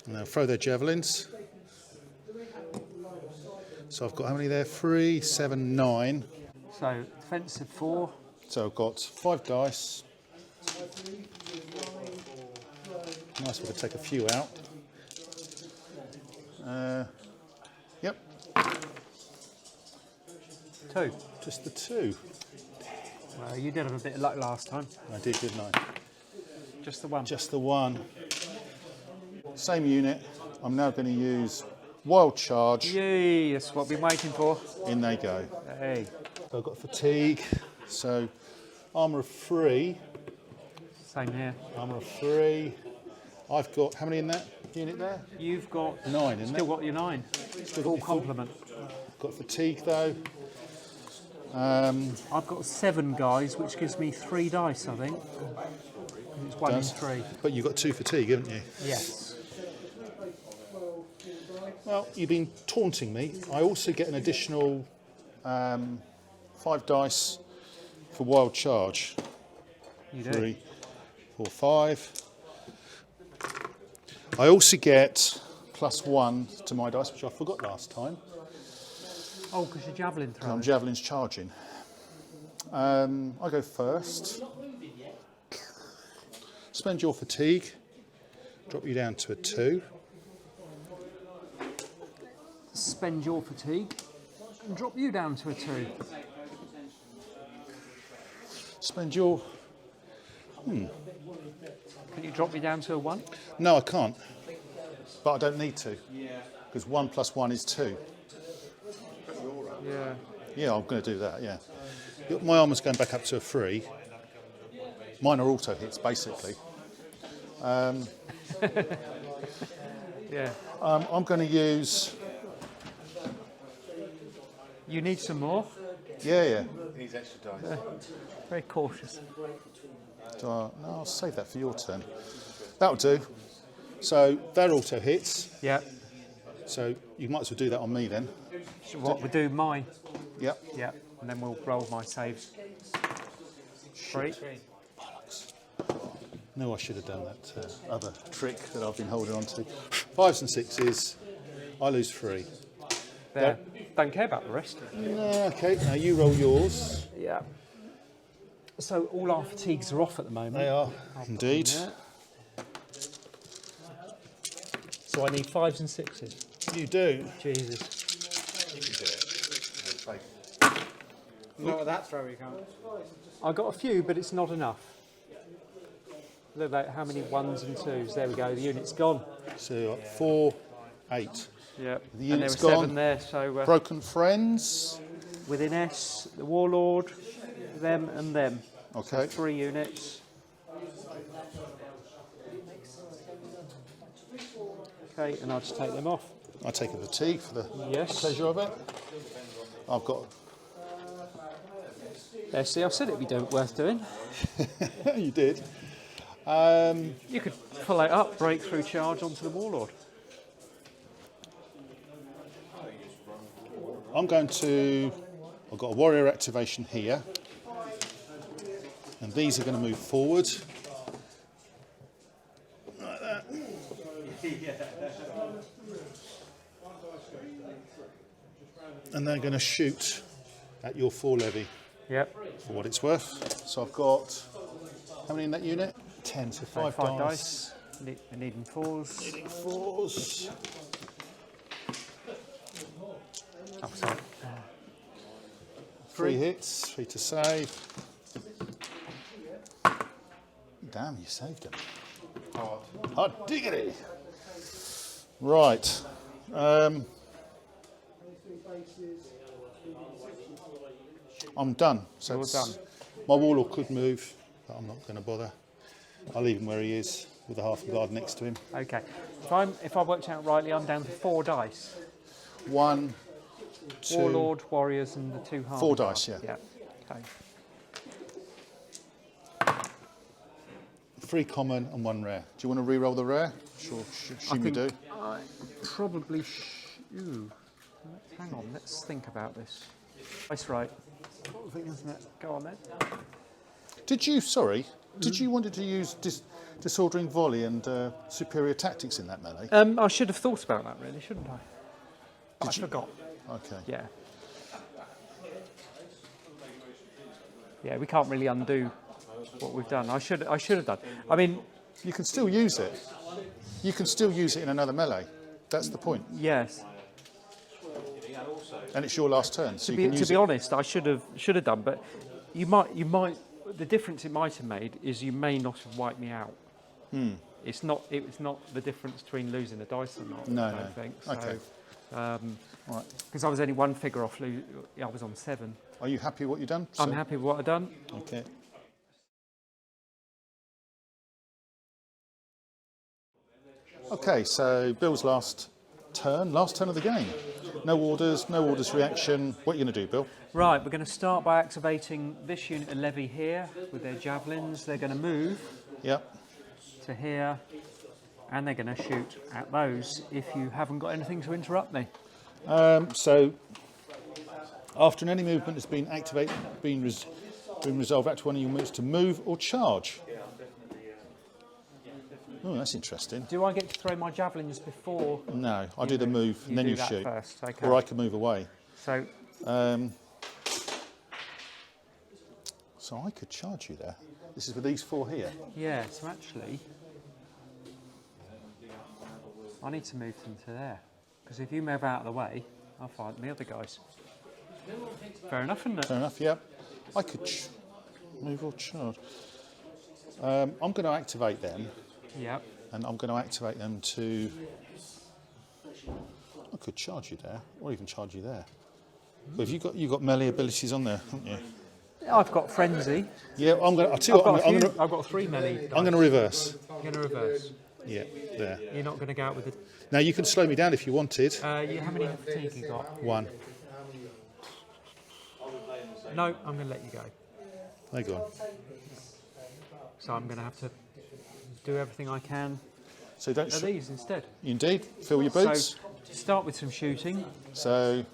And they'll throw their javelins. So I've got how many there? 3, 7, 9. So defensive 4. So I've got 5 dice. Nice way to take a few out. Yep, 2. just the 2. Well, you did have a bit of luck last time. I did, didn't I? Just the 1. Just the 1. Same unit. I'm now going to use Wild Charge. Yay, that's what we've been waiting for. In they go. Hey. So I've got fatigue. So armour of 3. Same here. Armour of 3. I've got how many in that unit there? You've got 9, isn't still it? got your 9. Still Full got your complement. Got fatigue though. I've got 7 guys, which gives me 3 dice, I think. It's 1 in Does. 3. But you've got 2 fatigue, haven't you? Yes. Well, you've been taunting me. I also get an additional 5 dice for Wild Charge. You do. 3, 4, 5. I also get +1 to my dice, which I forgot last time. Oh, because you're javelin And I'm throwing. javelins charging. I go first. Spend your fatigue. Drop you down to a 2. Spend your fatigue and drop you down to a 2. Spend your... Can you drop me down to a 1? No, I can't. But I don't need to. Because 1 + 1 is 2. Yeah. Yeah, I'm going to do that, yeah. My armour's going back up to a 3. Mine are auto hits, basically. Yeah. I'm going to use... You need some more. Yeah. He needs extra dice. Very cautious. No, I'll save that for your turn. That'll do. So they're auto hits. Yeah. So you might as well do that on me then. So what we do, mine. Yep. Yeah. And then we'll roll my saves. 3. No, I should have done that other trick that I've been holding on to. 5s and 6s. I lose 3. There. Don't care about the rest. No, okay, now you roll yours. Yeah. So all our fatigues are off at the moment. They are, indeed. So I need 5s and 6s. You do. Jesus. You can do it. Not with that throw, you can't. I got a few, but it's not enough. Look at how many 1s and 2s. There we go. The unit's gone. So you've got 4, 8. Yeah. The And there unit's were gone. 7 there. So Broken friends. within S, the Warlord, them and them. Okay. 3 units. Okay, and I'll just take them off. I take a fatigue for the Yes. pleasure of it. I've got. There, see, I said it'd be worth doing. You did. You could pull it up, breakthrough charge onto the Warlord. I'm going to. I've got a warrior activation here, and these are going to move forward. Like that. And they're going to shoot at your 4 levy Yep. for what it's worth. So I've got, how many in that unit? 10, so 5 dice. We're needing 4s. Needing 4s. Oh, sorry. 3 hits, 3 to save. Damn, you saved them. Hard diggity. Right. I'm done. So You're it's- done. My warlord could move, but I'm not going to bother. I'll leave him where he is with the half guard next to him. Okay. If I worked out rightly, I'm down to 4 dice. 1, 2, Warlord, warriors, and the 2 half. 4 dice, yeah. Yeah. Okay. 3 common and 1 rare. Do you want to re-roll the rare? Sure, assume you do. I probably. Ooh. Hang on. Let's think about this. That's right. Go on then. Did you, did you wanted to use disordering volley and superior tactics in that melee? I should have thought about that, really, shouldn't I? I forgot. Okay. Yeah. Yeah, we can't really undo what we've done. I should have done. I mean, You can still use it. You can still use it in another melee. That's the point. yes. And it's your last turn, so you can To use be it. honest, I should have done, but you might. The difference it might have made is you may not have wiped me out. It's not. It was not the difference between losing a dice or not. No, I don't no. think. Okay. So, Right. because I was only 1 figure off. I was on 7. Are you happy with what you've done? I'm happy with what I've done. Okay. Okay, so Bill's last turn of the game. No orders reaction. What are you going to do, Bill? Right, we're going to start by activating this unit of levy here with their javelins. They're going to move Yep. to here, and they're going to shoot at those if you haven't got anything to interrupt me. So after any movement has been activated, been resolved, act 1 of your moves to move or charge. Oh, that's interesting. Do I get to throw my javelins before? No, I do the move and then do you that shoot. first, okay. Or I can move away. So So I could charge you there. This is with these 4 here. yeah, so actually, I need to move them to there because if you move out of the way, I'll fight the other guys. Fair enough, isn't it? Fair enough, yep. I could move or charge. I'm going to activate them, Yep. and I'm going to activate them to... I could charge you there, or even charge you there. But you've got melee abilities on there, haven't you? I've got frenzy. Yeah, I'll tell you what, I've got 3 melee. I'm going to reverse. You're going to reverse. Yeah, there. You're not going to go out with the. Now you can slow me down if you wanted. How many fatigue you got? 1. No, I'm going to let you go. There you go. So I'm going to have to do everything I can So don't at these instead. indeed fill your boots. So start with some shooting. So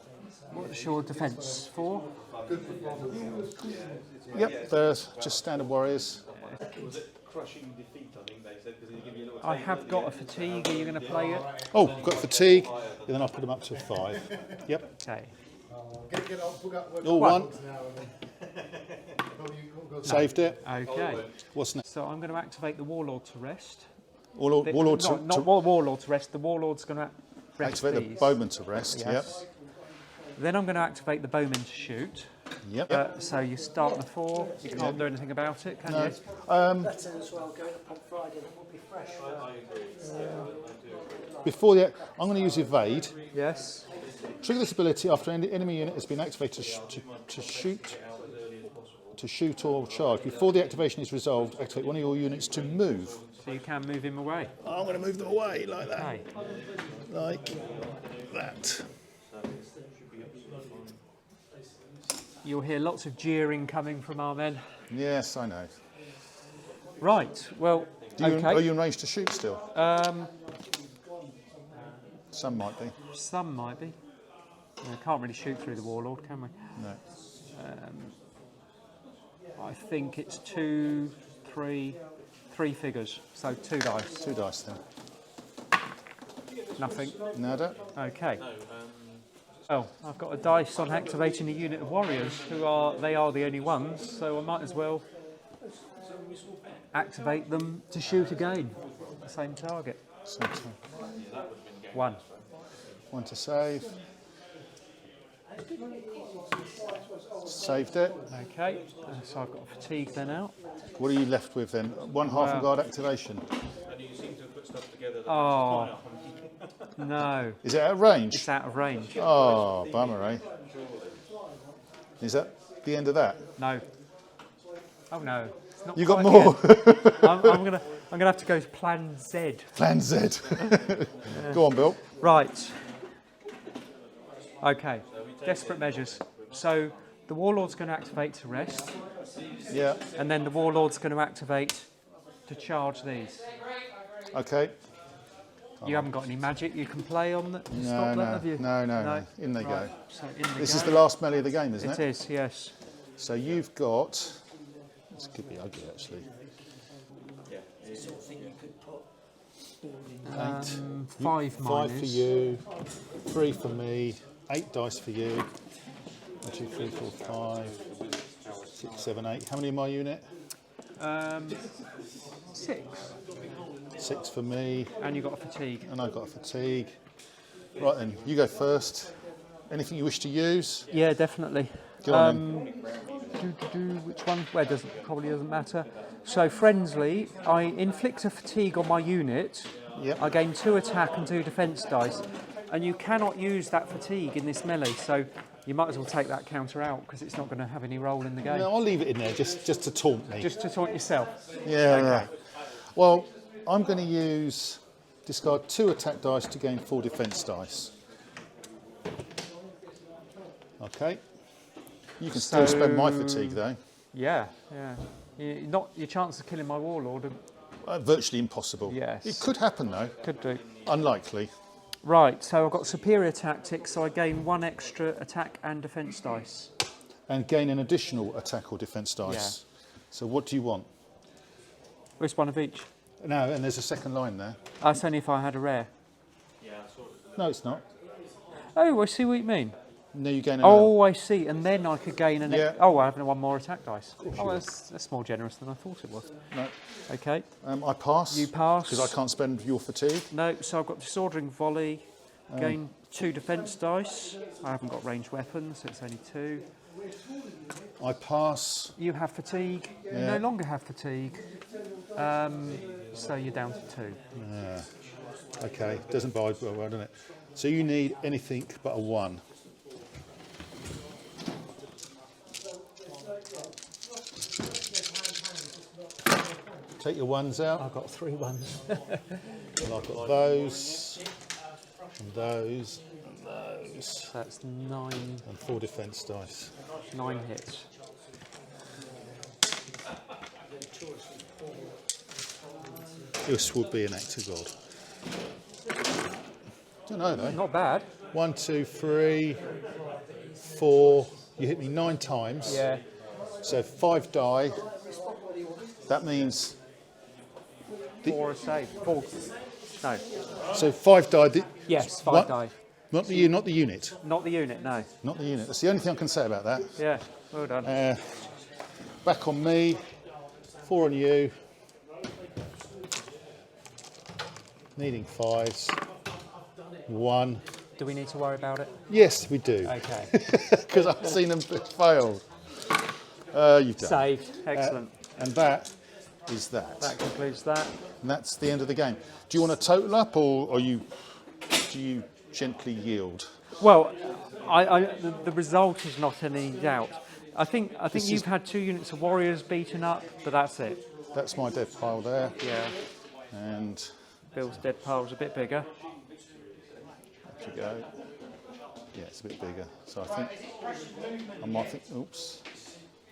What's your defence for? yep, they're just standard warriors. Crushing defeat, I think they said, because they give you a little. I have got a fatigue. Are you going to play it? Oh, got fatigue. And then I'll put them up to a 5. Yep. Okay. All 1. Saved it. Okay. What's next? So I'm going to activate the Warlord to rest. Warlord Not Warlord to rest. The Warlord's going to rest activate these. the bowman to rest. Yes. Then I'm going to activate the bowman to shoot. Yep. So you start the 4. You can't do anything about it, can you? That's it as well, going up on Friday, then we'll be fresh. Before the, I'm going to use evade. Yes. Trigger this ability after any enemy unit has been activated to shoot or charge. Before the activation is resolved, activate one of your units to move. So you can move him away. I'm going to move them away like that. Okay. Like that. You'll hear lots of jeering coming from our men. Yes, I know. Right. Well. Are you in range to shoot still? Some might be. Some might be. Can't really shoot through the Warlord, can we? No. I think it's 2, 3 figures. So 2 dice. 2 dice then. Nothing. Nada. Okay. Oh, I've got a dice on activating a unit of warriors they are the only ones, so I might as well activate them to shoot again. The same target. So 1. 1 to save. Saved it. Okay. So I've got fatigue then out. What are you left with then? 1 half and guard activation. Oh. No. Is it out of range? It's out of range. Oh, bummer, eh? Is that the end of that? No. Oh no. It's not You got quite more. yet. I'm gonna have to go to Plan Z. Plan Z. Go on, Bill. Right. Okay. Desperate measures. So the Warlord's going to activate to rest, Yeah. and then the Warlord's going to activate to charge these. Okay. You haven't got any magic you can play on that to stop that, have you? No. In they Right. go. So in they This go. is the last melee of the game, isn't it? It is, yes. So you've got. This could be ugly, actually. It's the sort of thing you could put 5 5 minus. for you, 3 for me, 8 dice for you. 1, 2, 3, 4, 5, 6, 7, 8. How many in my unit? 6. 6 for me, And you got a fatigue. and I've got a fatigue. Right then, you go first. Anything you wish to use? Yeah, definitely. Go on then. Which one? Well, probably doesn't matter. So friendly, I inflict a fatigue on my unit. Yep. I gain 2 attack and 2 defence dice, and you cannot use that fatigue in this melee. So you might as well take that counter out because it's not going to have any role in the game. No, I'll leave it in there just to taunt me. Just to taunt yourself. Yeah. Well, I'm going to discard 2 attack dice to gain 4 defence dice. Okay. You can still spend my fatigue though. Yeah. Your chance of killing my Warlord Virtually impossible. Yes. It could happen though. could do. Unlikely. Right, so I've got superior tactics, so I gain 1 extra attack and defence dice. And gain an additional attack or defence dice. Yeah. So what do you want? Which one of each? No, and there's a second line there. That's only if I had a rare. No, it's not. Oh, I see what you mean. No, you gain Oh, I see. And then I could gain an. Yeah. Oh, I have 1 more attack dice. Oh, that's more generous than I thought it was. No. Okay. I pass. You pass. Because I can't spend your fatigue. No, so I've got disordering volley. Gain 2 defence dice. I haven't got ranged weapons, so it's only 2. I pass. You have fatigue. You Yeah. no longer have fatigue. So you're down to 2. Okay, doesn't bode well, doesn't it? So you need anything but a 1. Take your 1s out. I've got 3 ones. Well, I've got those, and those, and those, That's 9 and 4 defence dice. hits. This would be an act of God. Don't know though. Not bad. 1, 2, 3, 4. You hit me 9 times. Yeah. So 5 die. That means 4 a save. 4. No. so 5 die. Yes, 5 What? die. Not the unit. Not the unit, no. Not the unit. That's the only thing I can say about that. Yeah, well done. back on me, 4 on you. Needing 5s. 1. Do we need to worry about it? Yes, we do. Okay. Because I've seen them fail. You've done. Saved. Excellent. And that is that. That concludes that. And that's the end of the game. Do you want to total up, or do you gently yield? Well, the result is not any doubt. I think you've had 2 units of warriors beaten up, but that's it. That's my dead pile there. Yeah. And Bill's dead pile's a bit bigger. there you go. Yeah, it's a bit bigger. So I might think, oops.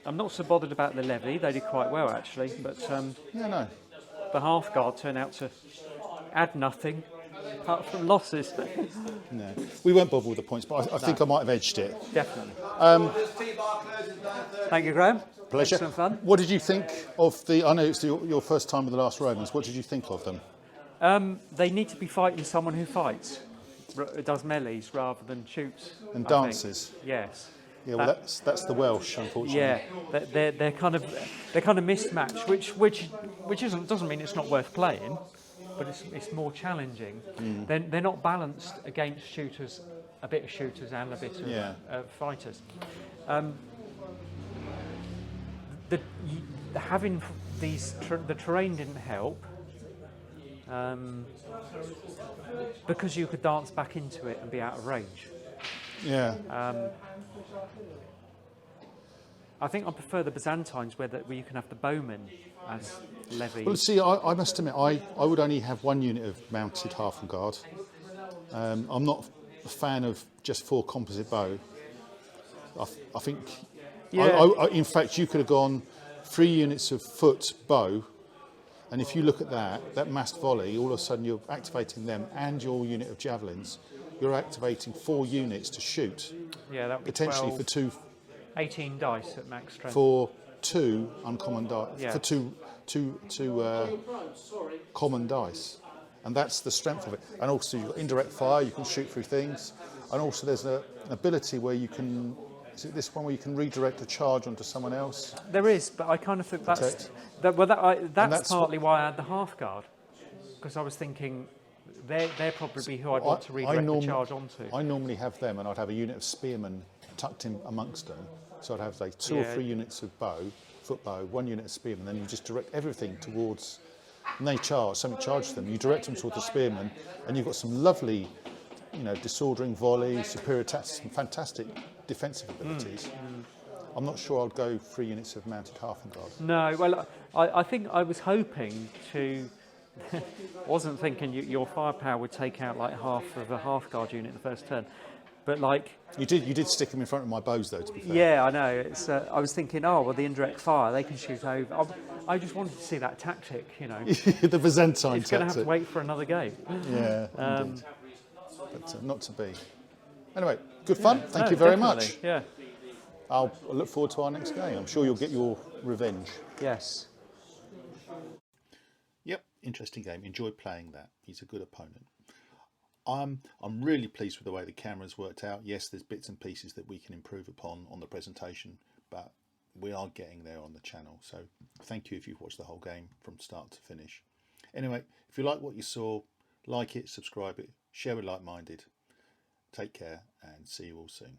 I'm not so bothered about the levy. They did quite well actually, but Yeah, no. the half guard turned out to add nothing apart from losses. No. We won't bother with the points, but I think I might have edged it. Definitely. Thank you, Graham. Pleasure. Excellent fun. What did you think of the, I know it's your first time with the last Romans, what did you think of them? They need to be fighting someone who fights, does melees rather than shoots. And I dances? think. Yes. Yeah, well, that's the Welsh, unfortunately. Yeah, they're kind of mismatched, which doesn't mean it's not worth playing, but it's more challenging. They're not balanced against shooters, a bit of shooters and a bit of fighters. Having these the terrain didn't help. Because you could dance back into it and be out of range. Yeah. I think I prefer the Byzantines where you can have the bowmen as levies. Well, see, I must admit, I would only have 1 unit of mounted half and guard. I'm not a fan of just 4 composite bow. I think, in fact, you could have gone 3 units of foot bow. And if you look at that massed volley, all of a sudden you're activating them and your unit of javelins. You're activating 4 units to shoot. Yeah, that would be potentially 12, for 18 dice at max strength. For 2 uncommon dice. Yeah. For two common dice. And that's the strength of it. And also you've got indirect fire, you can shoot through things. And also there's an ability where you can, is it this one where you can redirect a charge onto someone else? There is, but I kind of think that's partly why I had the half guard, because I was thinking they're probably who I'd want to redirect the charge onto. I normally have them, and I'd have a unit of spearmen tucked in amongst them. So I'd have like 2 or 3 units of foot bow, 1 unit of spearmen, then you just direct everything towards, and they charge, something charges them. You direct them towards the spearmen, and you've got some lovely, disordering volley, superior tactics, and fantastic defensive abilities. I'm not sure I'd go 3 units of mounted half and guard. No, well, I think I was hoping to. Wasn't thinking your firepower would take out like half of a half guard unit in the first turn, but like you did stick them in front of my bows though. To be fair. Yeah, I know. It's. I was thinking, the indirect fire they can shoot over. I just wanted to see that tactic, The Byzantine It's going to tactic. have to wait for another game. Yeah, indeed. But not to be. Anyway, good fun. Thank you very much. Yeah. I'll look forward to our next game. I'm sure you'll get your revenge. Yes. Yep, interesting game. Enjoyed playing that. He's a good opponent. I'm really pleased with the way the camera's worked out. Yes, there's bits and pieces that we can improve upon on the presentation, but we are getting there on the channel. So thank you if you've watched the whole game from start to finish. Anyway, if you like what you saw, like it, subscribe it, share with like-minded. Take care and see you all soon.